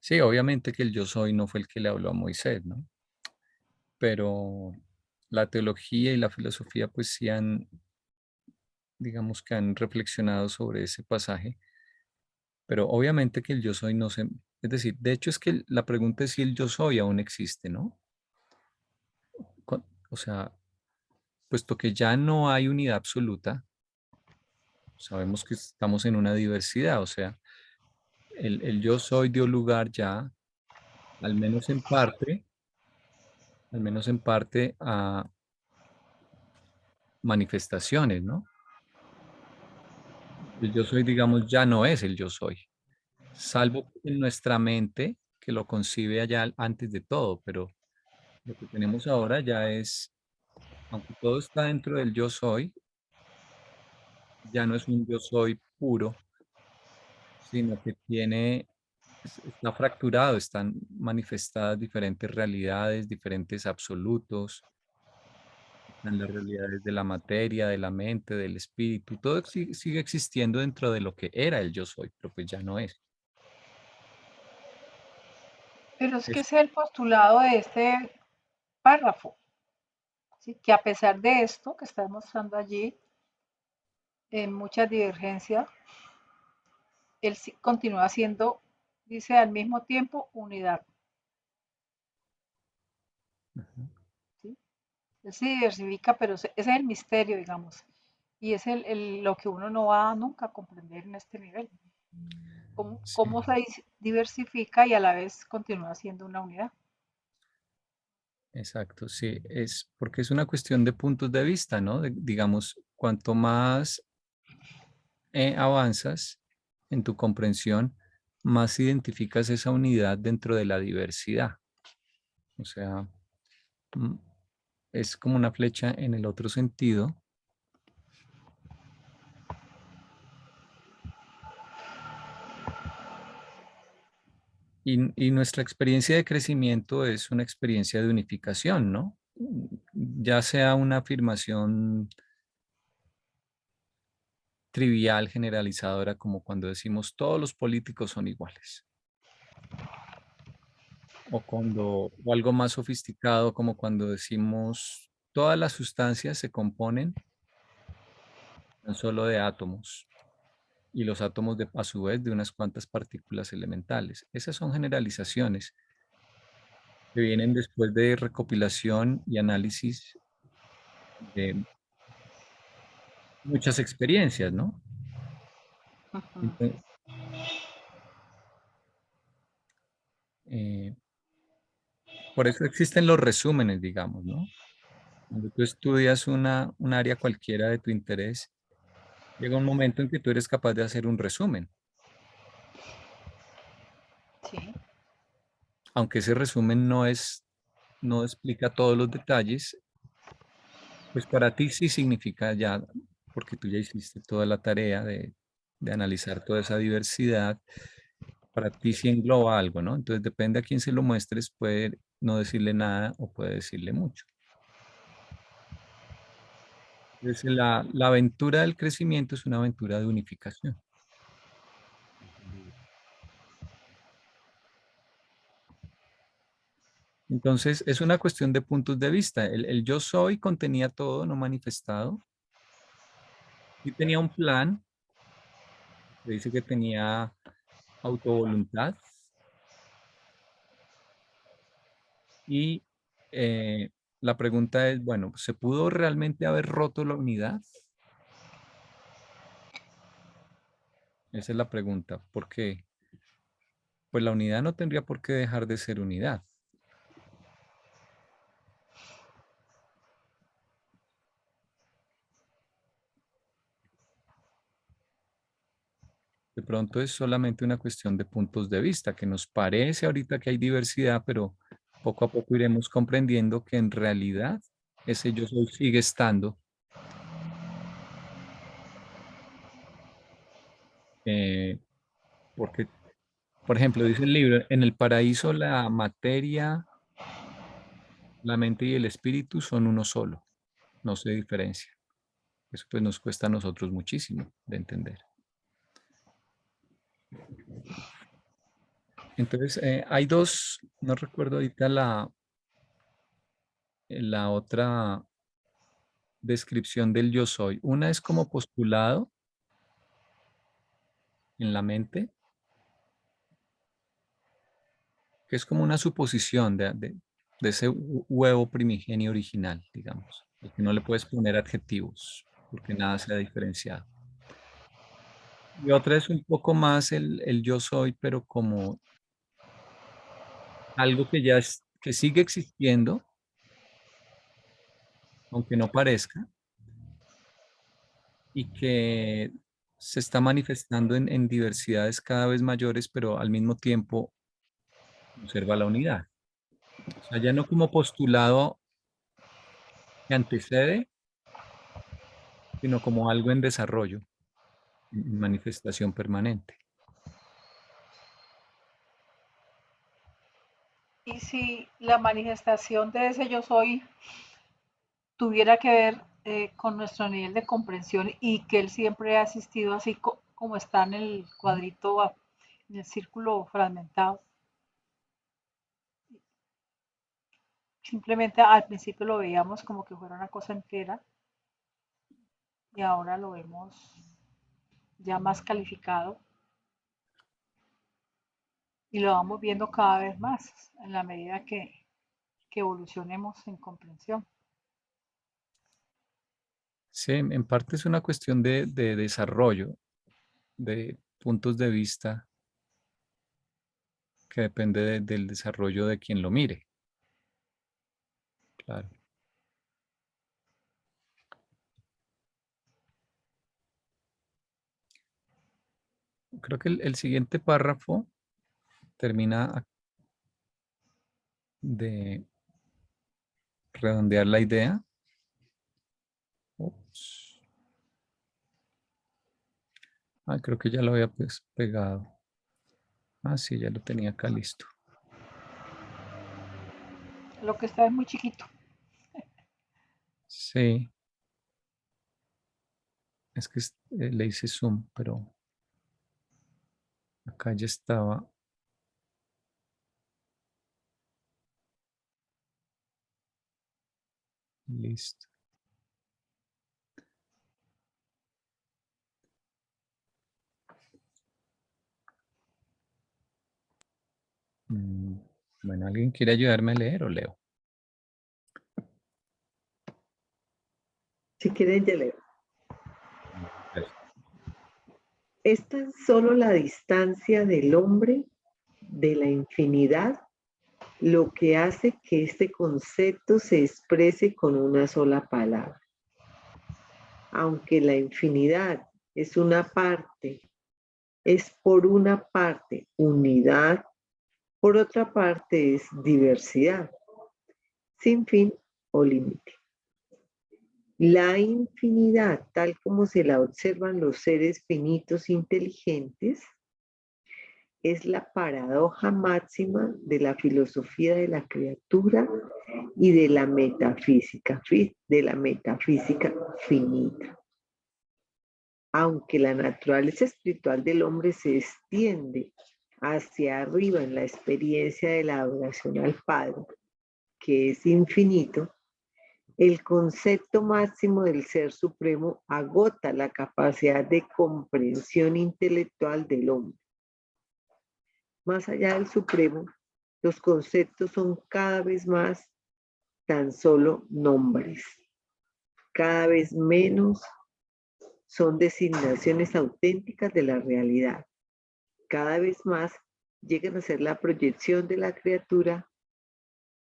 Sí, obviamente que el yo soy no fue el que le habló a Moisés, ¿no? Pero la teología y la filosofía pues sí han, digamos que han reflexionado sobre ese pasaje, pero obviamente que el yo soy no se, es decir, de hecho es que la pregunta es si el yo soy aún existe, ¿no? O sea, puesto que ya no hay unidad absoluta, sabemos que estamos en una diversidad, o sea, el yo soy dio lugar ya, al menos en parte, al menos en parte a manifestaciones, ¿no? El yo soy, digamos, ya no es el yo soy, salvo en nuestra mente que lo concibe allá antes de todo, pero lo que tenemos ahora ya es, aunque todo está dentro del yo soy, ya no es un yo soy puro, sino que está fracturado, están manifestadas diferentes realidades, diferentes absolutos, están las realidades de la materia, de la mente, del espíritu, todo sigue existiendo dentro de lo que era el yo soy, pero pues ya no es. Pero es que Es ese es el postulado de este párrafo, ¿sí? Que a pesar de esto que está mostrando allí, en muchas divergencias, él sí continúa siendo, dice al mismo tiempo, unidad. Ujú. ¿Sí? Él se diversifica, pero ese es el misterio, digamos. Y es lo que uno no va nunca a comprender en este nivel. Cómo Sí, se diversifica y a la vez continúa siendo una unidad. exacto, sí, es porque es una cuestión de puntos de vista, ¿no? Digamos, cuanto más avanzas en tu comprensión, más identificas esa unidad dentro de la diversidad. O sea, mm, es como una flecha en el otro sentido. Y nuestra experiencia de crecimiento es una experiencia de unificación, ¿no? Ya sea una afirmación trivial, generalizadora, como cuando decimos todos los políticos son iguales. O algo más sofisticado, como cuando decimos todas las sustancias se componen tan solo de átomos y los átomos a su vez de unas cuantas partículas elementales. Esas son generalizaciones que vienen después de recopilación y análisis de muchas experiencias, ¿no? Ujú. Entonces, eh, por eso existen los resúmenes, digamos, ¿no? Cuando tú estudias un área cualquiera de tu interés, llega un momento en que tú eres capaz de hacer un resumen, Sí. aunque ese resumen no explica todos los detalles, pues para ti sí significa ya, porque tú ya hiciste toda la tarea de analizar toda esa diversidad, para ti sí engloba algo, ¿no? Entonces depende a quién se lo muestres, puede no decirle nada o puede decirle mucho. Entonces la aventura del crecimiento es una aventura de unificación. Entonces es una cuestión de puntos de vista. El yo soy contenía todo no manifestado y tenía un plan, que dice que tenía autovoluntad y la pregunta es, bueno, ¿se pudo realmente haber roto la unidad? Esa es la pregunta. ¿Por qué? Pues la unidad no tendría por qué dejar de ser unidad. De pronto es solamente una cuestión de puntos de vista, que nos parece ahorita que hay diversidad, pero poco a poco iremos comprendiendo que en realidad ese yo soy sigue estando. eh, Porque, por ejemplo, dice el libro, en el paraíso la materia, la mente y el espíritu son uno solo, no se diferencia. Eso pues nos cuesta a nosotros muchísimo de entender. Entonces, hay dos, no recuerdo ahorita la otra descripción del yo soy. Una es como postulado en la mente, que es como una suposición de ese huevo primigenio original, digamos, al que no le puedes poner adjetivos, porque nada se ha diferenciado. Y otra es un poco más el yo soy, pero como algo que ya que sigue existiendo, aunque no parezca, y que se está manifestando en diversidades cada vez mayores, pero al mismo tiempo conserva la unidad. O sea, ya no como postulado que antecede, sino como algo en desarrollo, en manifestación permanente. Y si la manifestación de ese yo soy tuviera que ver con nuestro nivel de comprensión y que él siempre ha existido así como está en el cuadrito, en el círculo fragmentado. Simplemente al principio lo veíamos como que fuera una cosa entera y ahora lo vemos ya más calificado y lo vamos viendo cada vez más en la medida que evolucionemos en comprensión. Sí, en parte es una cuestión de desarrollo, de puntos de vista que depende del desarrollo de quien lo mire. Claro. Creo que el siguiente párrafo termina de redondear la idea. Ups. Ah, creo que ya lo había pegado. Ah, sí, ya lo tenía acá listo. Lo que está es muy chiquito. Sí, es que le hice zoom, pero acá ya estaba. Listo. Bueno, ¿alguien quiere ayudarme a leer o leo? Si quieren, ya leo. Gracias. Es tan solo la distancia del hombre de la infinidad lo que hace que este concepto se exprese con una sola palabra. Aunque la infinidad es una parte, es por una parte unidad, por otra parte es diversidad, sin fin o límite. La infinidad, tal como se la observan los seres finitos inteligentes, es la paradoja máxima de la filosofía de la criatura y de la metafísica finita. Aunque la naturaleza espiritual del hombre se extiende hacia arriba en la experiencia de la adoración al Padre, que es infinito, el concepto máximo del Ser Supremo agota la capacidad de comprensión intelectual del hombre. Más allá del Supremo, los conceptos son cada vez más tan solo nombres, cada vez menos son designaciones auténticas de la realidad, cada vez más llegan a ser la proyección de la criatura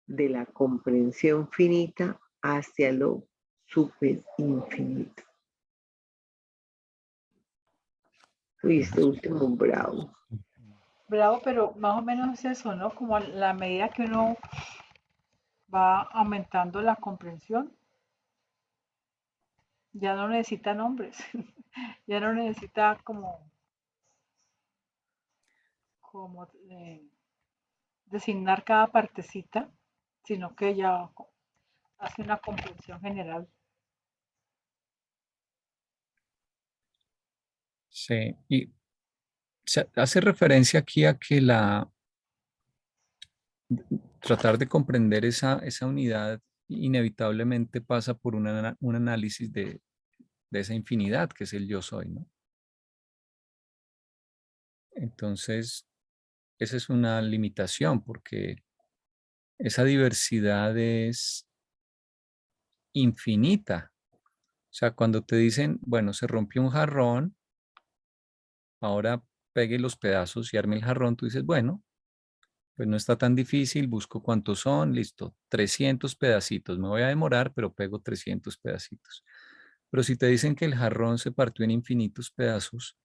de la comprensión finita hacia lo super infinito. Uy, este último bravo. Bravo, pero más o menos es eso, ¿no? Como a la medida que uno va aumentando la comprensión, ya no necesita nombres, ya no necesita como designar cada partecita, sino que ya hace una comprensión general. Sí, y se hace referencia aquí a que tratar de comprender esa unidad inevitablemente pasa por un análisis de esa infinidad que es el yo soy, ¿no? Entonces, esa es una limitación porque esa diversidad es infinita. O sea, cuando te dicen, bueno, se rompió un jarrón, ahora pegue los pedazos y arme el jarrón, tú dices, bueno, pues no está tan difícil, busco cuántos son, listo, 300 pedacitos, me voy a demorar, pero pego 300 pedacitos. Pero si te dicen que el jarrón se partió en infinitos pedazos,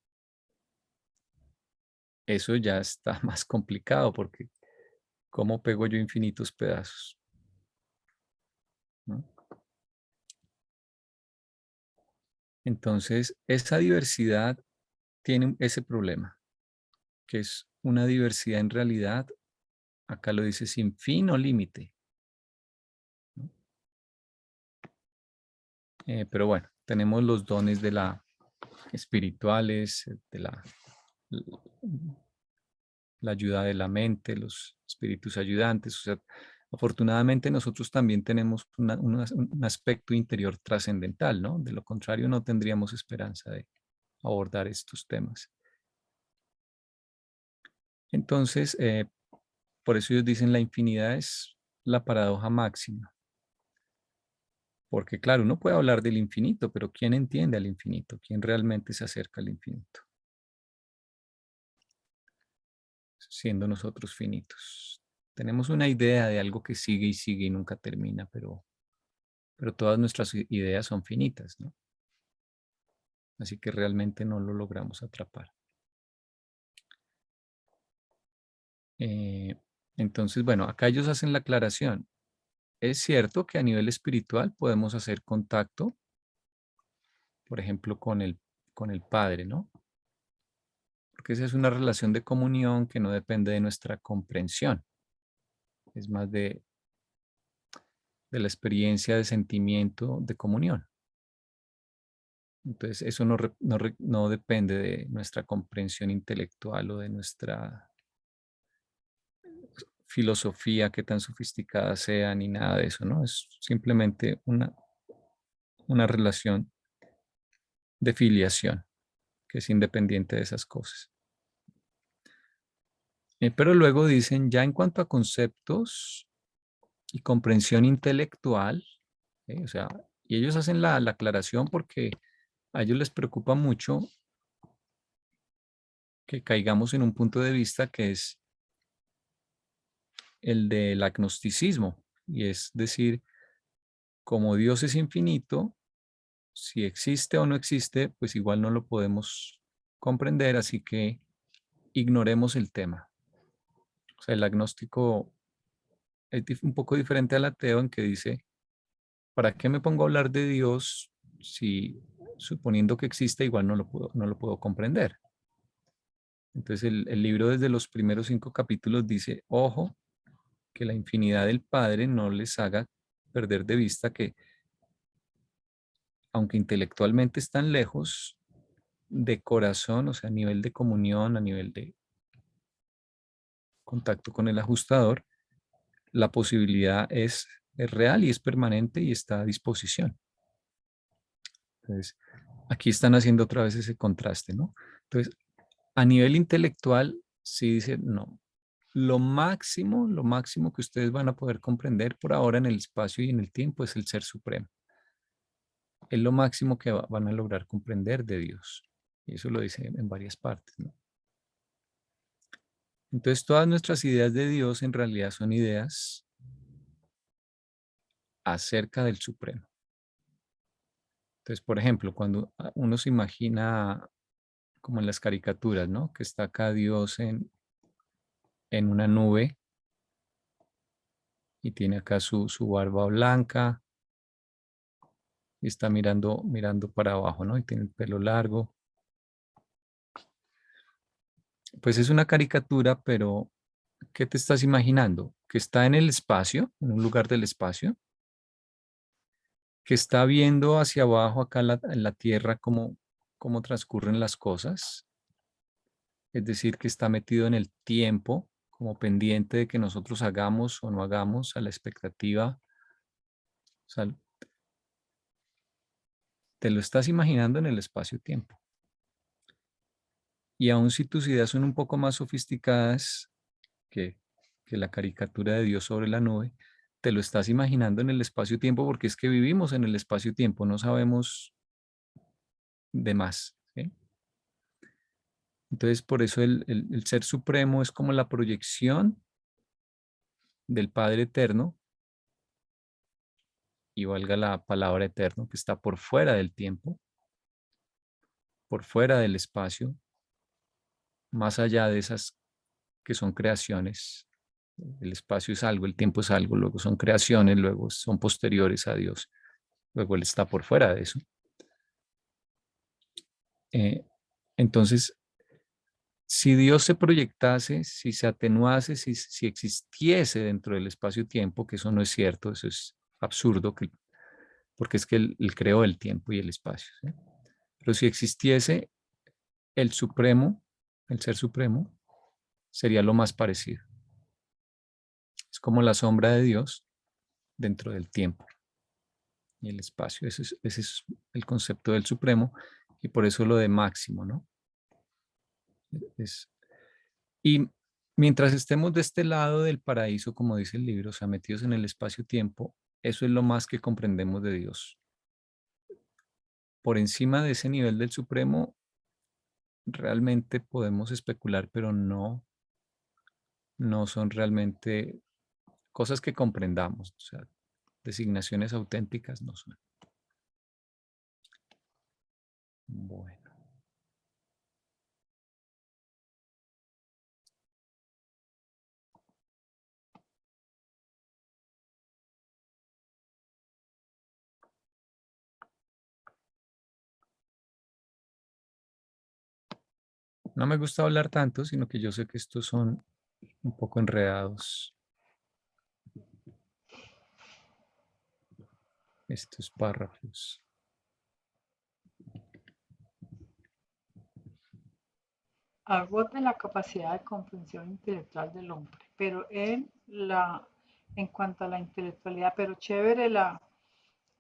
eso ya está más complicado porque ¿cómo pego yo infinitos pedazos? ¿No? Entonces, esa diversidad tiene ese problema, que es una diversidad en realidad, acá lo dice sin fin o límite, ¿no? Pero bueno, tenemos los dones de la espirituales, de la ayuda de la mente, los espíritus ayudantes. O sea, afortunadamente nosotros también tenemos un aspecto interior trascendental, ¿no? De lo contrario, no tendríamos esperanza de abordar estos temas. Entonces, por eso ellos dicen la infinidad es la paradoja máxima. Porque claro, uno puede hablar del infinito, pero ¿quién entiende al infinito? ¿Quién realmente se acerca al infinito? Siendo nosotros finitos. Tenemos una idea de algo que sigue y sigue y nunca termina, pero todas nuestras ideas son finitas, ¿no? Así que realmente no lo logramos atrapar. Eh, entonces, bueno, acá ellos hacen la aclaración. Es cierto que a nivel espiritual podemos hacer contacto, por ejemplo, con el Padre, ¿no? Porque esa es una relación de comunión que no depende de nuestra comprensión, es más de la experiencia de sentimiento de comunión. Entonces, eso no depende de nuestra comprensión intelectual o de nuestra filosofía, que tan sofisticada sea, ni nada de eso, ¿no? Es simplemente una relación de filiación que es independiente de esas cosas. Pero luego dicen, ya en cuanto a conceptos y comprensión intelectual, o sea, y ellos hacen la aclaración porque a ellos les preocupa mucho que caigamos en un punto de vista que es el del agnosticismo, y es decir, como Dios es infinito, si existe o no existe, pues igual no lo podemos comprender, así que ignoremos el tema. O sea, el agnóstico es un poco diferente al ateo en que dice, ¿para qué me pongo a hablar de Dios si suponiendo que existe igual no lo puedo comprender? Entonces el libro desde los primeros 5 capítulos dice, ojo, que la infinidad del Padre no les haga perder de vista que, aunque intelectualmente están lejos, de corazón, o sea, a nivel de comunión, a nivel de contacto con el ajustador, la posibilidad es real y es permanente y está a disposición. Entonces, aquí están haciendo otra vez ese contraste, ¿no? Entonces, a nivel intelectual, sí dice, no, lo máximo que ustedes van a poder comprender por ahora en el espacio y en el tiempo es el Ser Supremo. Es lo máximo que van a lograr comprender de Dios. Y eso lo dice en varias partes, ¿no? Entonces, todas nuestras ideas de Dios en realidad son ideas acerca del Supremo. Entonces, por ejemplo, cuando uno se imagina como en las caricaturas, ¿no? Que está acá Dios en una nube y tiene acá su barba blanca y está mirando para abajo, ¿no? Y tiene el pelo largo. Pues es una caricatura, pero ¿qué te estás imaginando? Que está en el espacio, en un lugar del espacio, que está viendo hacia abajo acá en la Tierra cómo transcurren las cosas, es decir, que está metido en el tiempo, como pendiente de que nosotros hagamos o no hagamos a la expectativa. O sea, te lo estás imaginando en el espacio-tiempo. Y aun si tus ideas son un poco más sofisticadas que, que la caricatura de Dios sobre la nube, te lo estás imaginando en el espacio-tiempo porque es que vivimos en el espacio-tiempo, no sabemos de más, ¿sí? Entonces, por eso el Ser Supremo es como la proyección del Padre Eterno, y valga la palabra eterno, que está por fuera del tiempo, por fuera del espacio, más allá de esas que son creaciones. El espacio es algo, el tiempo es algo, luego son creaciones, luego son posteriores a Dios, luego Él está por fuera de eso. Eh, entonces, si Dios se proyectase, si se atenuase, si existiese dentro del espacio-tiempo, que eso no es cierto, eso es absurdo, porque es que él creó el tiempo y el espacio, ¿sí? Pero si existiese el Supremo, el Ser Supremo, sería lo más parecido. Es como la sombra de Dios dentro del tiempo y el espacio. Ese es el concepto del Supremo y por eso lo de máximo, ¿no? Es, y mientras estemos de este lado del paraíso, como dice el libro, o sea, metidos en el espacio-tiempo, eso es lo más que comprendemos de Dios. Por encima de ese nivel del Supremo, realmente podemos especular, pero no son realmente cosas que comprendamos, o sea, designaciones auténticas no son. Bueno. No me gusta hablar tanto, sino que yo sé que estos son un poco enredados, estos párrafos. Agota la capacidad de comprensión intelectual del hombre, pero en cuanto a la intelectualidad, pero chévere la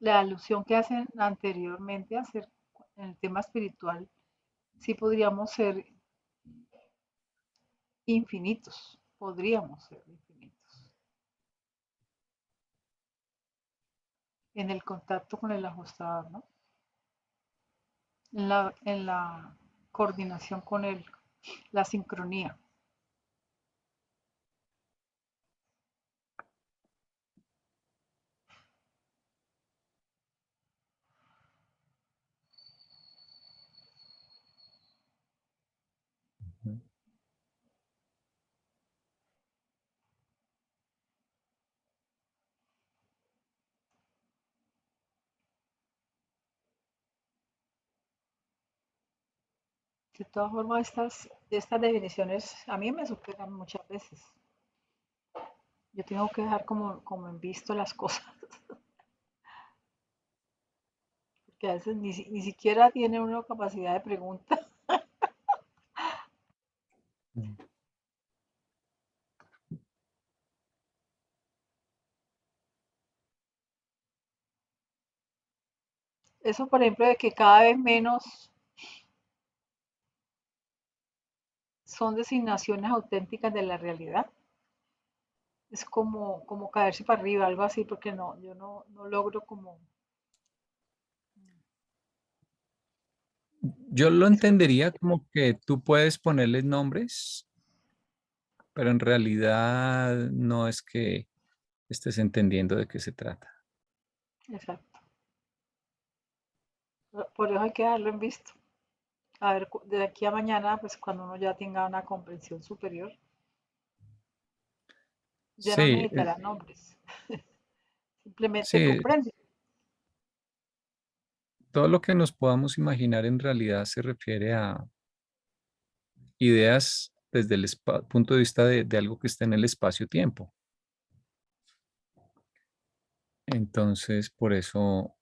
alusión que hacen anteriormente a hacer en el tema espiritual, sí podríamos ser infinitos, podríamos ser infinitos en el contacto con el ajustador, ¿no? En la coordinación con él, la sincronía. Ujú. De todas formas, estas definiciones a mí me superan muchas veces. Yo tengo que dejar como en visto las cosas, porque a veces ni siquiera tiene una capacidad de pregunta. Eso, por ejemplo, de que cada vez menos son designaciones auténticas de la realidad. Es como caerse para arriba, algo así, porque yo no logro como... Yo lo es que- entendería como que tú puedes ponerles nombres, pero en realidad no es que estés entendiendo de qué se trata. Exacto. Por eso hay que dejarlo en visto. A ver, de aquí a mañana, pues cuando uno ya tenga una comprensión superior, ya no Sí, necesitará nombres. Simplemente sí, comprende. todo lo que nos podamos imaginar en realidad se refiere a ideas desde el punto de vista de algo que está en el espacio-tiempo. Entonces, por eso,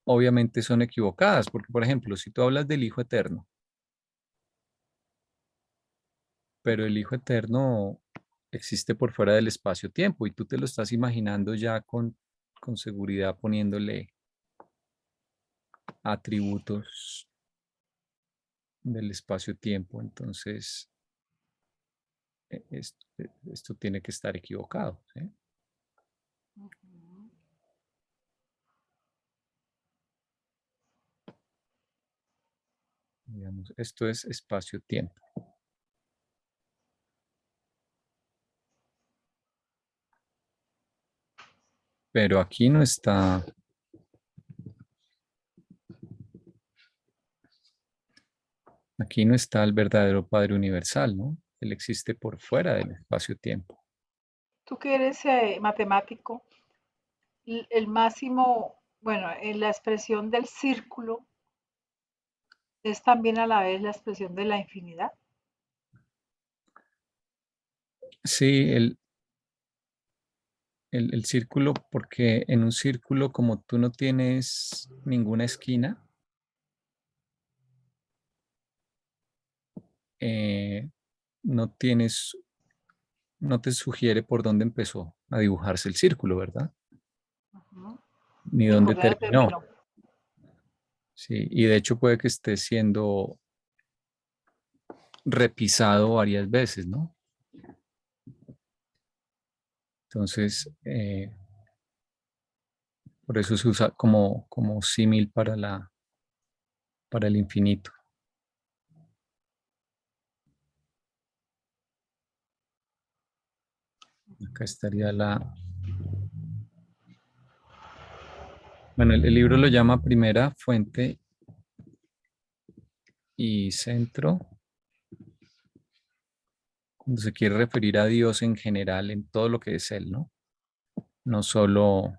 obviamente son equivocadas, porque, por ejemplo, si tú hablas del Hijo Eterno, pero el Hijo Eterno existe por fuera del espacio-tiempo y tú te lo estás imaginando ya con seguridad poniéndole atributos del espacio-tiempo, entonces esto tiene que estar equivocado, ¿sí? Digamos, esto es espacio-tiempo. Pero aquí no está el verdadero Padre Universal, ¿no? Él existe por fuera del espacio-tiempo. Tú que eres matemático, el máximo, bueno, en la expresión del círculo es también a la vez la expresión de la infinidad. Sí, el círculo, porque en un círculo como tú no tienes ninguna esquina, eh, no tienes, no te sugiere por dónde empezó a dibujarse el círculo, ¿verdad? Ujú. Ni Ni dónde por dónde terminó. terminó. Sí, y de hecho puede que esté siendo repisado varias veces, ¿no? Entonces, por eso se usa como símil para el infinito. Acá estaría bueno, el libro lo llama primera fuente y centro, cuando se quiere referir a Dios en general, en todo lo que es Él, ¿no? No solo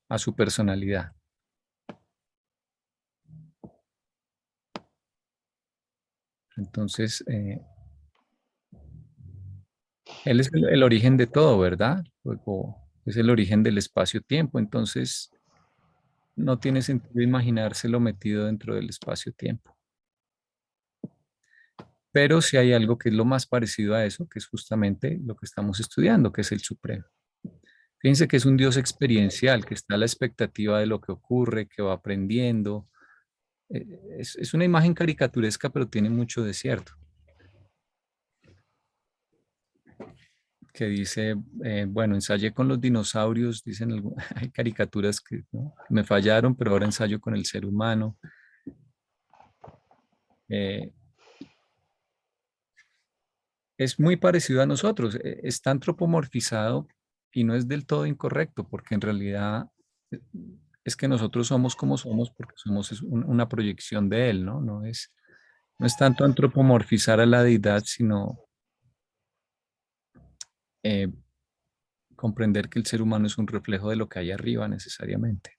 a su personalidad. Entonces, él es el origen de todo, ¿verdad? O es el origen del espacio-tiempo. Entonces, no tiene sentido imaginárselo metido dentro del espacio-tiempo. Pero si hay algo que es lo más parecido a eso, que es justamente lo que estamos estudiando, que es el Supremo. Fíjense que es un Dios experiencial, que está a la expectativa de lo que ocurre, que va aprendiendo. Es una imagen caricaturesca, pero tiene mucho de cierto. Que dice, bueno, ensayé con los dinosaurios, dicen hay caricaturas que ¿no? Me fallaron, pero ahora ensayo con el ser humano. Eh, es muy parecido a nosotros, está antropomorfizado y no es del todo incorrecto, porque en realidad eh, es que nosotros somos como somos porque somos una proyección de él, ¿no? No es tanto antropomorfizar a la deidad, sino eh, comprender que el ser humano es un reflejo de lo que hay arriba necesariamente.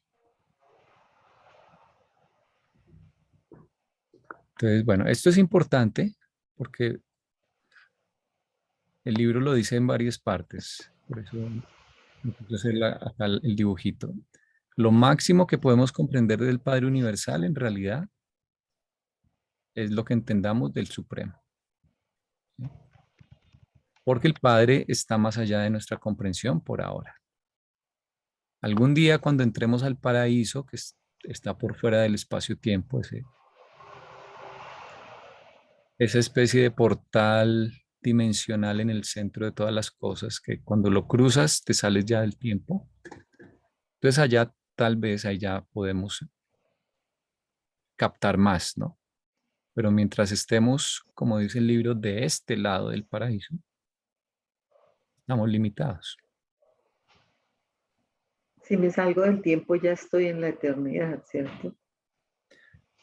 Entonces, bueno, esto es importante porque el libro lo dice en varias partes, por eso me puse a hacer acá el dibujito. Lo máximo que podemos comprender del Padre Universal en realidad es lo que entendamos del Supremo, ¿sí? Porque el Padre está más allá de nuestra comprensión por ahora. Algún día cuando entremos al paraíso, que está por fuera del espacio-tiempo, esa especie de portal dimensional en el centro de todas las cosas, que cuando lo cruzas te sales ya del tiempo. Entonces allá tal vez allá podemos captar más, ¿no? Pero mientras estemos, como dice el libro, de este lado del paraíso, estamos limitados. Si me salgo del tiempo, ya estoy en la eternidad, ¿cierto?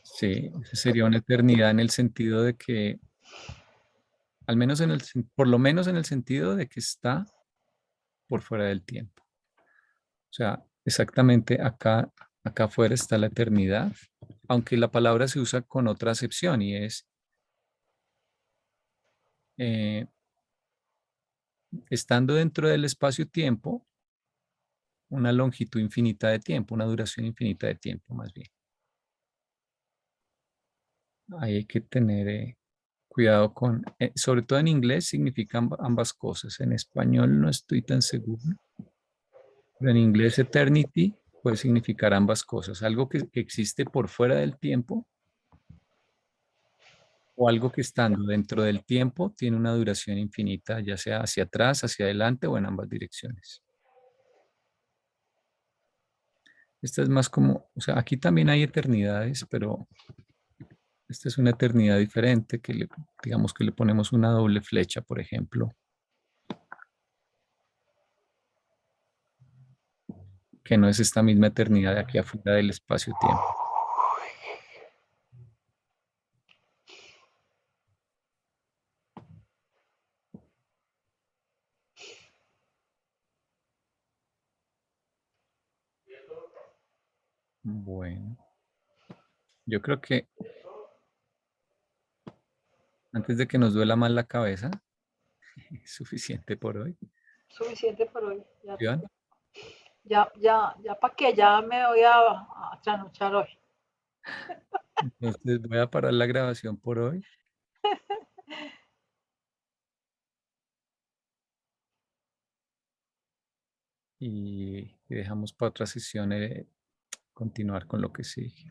Sí, esa sería una eternidad en el sentido de que, al menos por lo menos en el sentido de que está por fuera del tiempo. O sea, exactamente acá afuera está la eternidad, aunque la palabra se usa con otra acepción y es eh, estando dentro del espacio-tiempo, una longitud infinita de tiempo, una duración infinita de tiempo más bien. Ahí hay que tener cuidado con, sobre todo en inglés significa ambas cosas, en español no estoy tan seguro, pero en inglés eternity puede significar ambas cosas, algo que existe por fuera del tiempo o algo que estando dentro del tiempo tiene una duración infinita, ya sea hacia atrás, hacia adelante o en ambas direcciones. Esta es más como, o sea, aquí también hay eternidades, pero esta es una eternidad diferente digamos que le ponemos una doble flecha, por ejemplo, que no es esta misma eternidad de aquí afuera del espacio-tiempo. Bueno, yo creo que antes de que nos duela más la cabeza, es suficiente por hoy. Suficiente por hoy. Ya, Iván. ya para qué, ya me voy a trasnochar hoy. Entonces voy a parar la grabación por hoy y dejamos para otra sesión continuar con lo que sigue.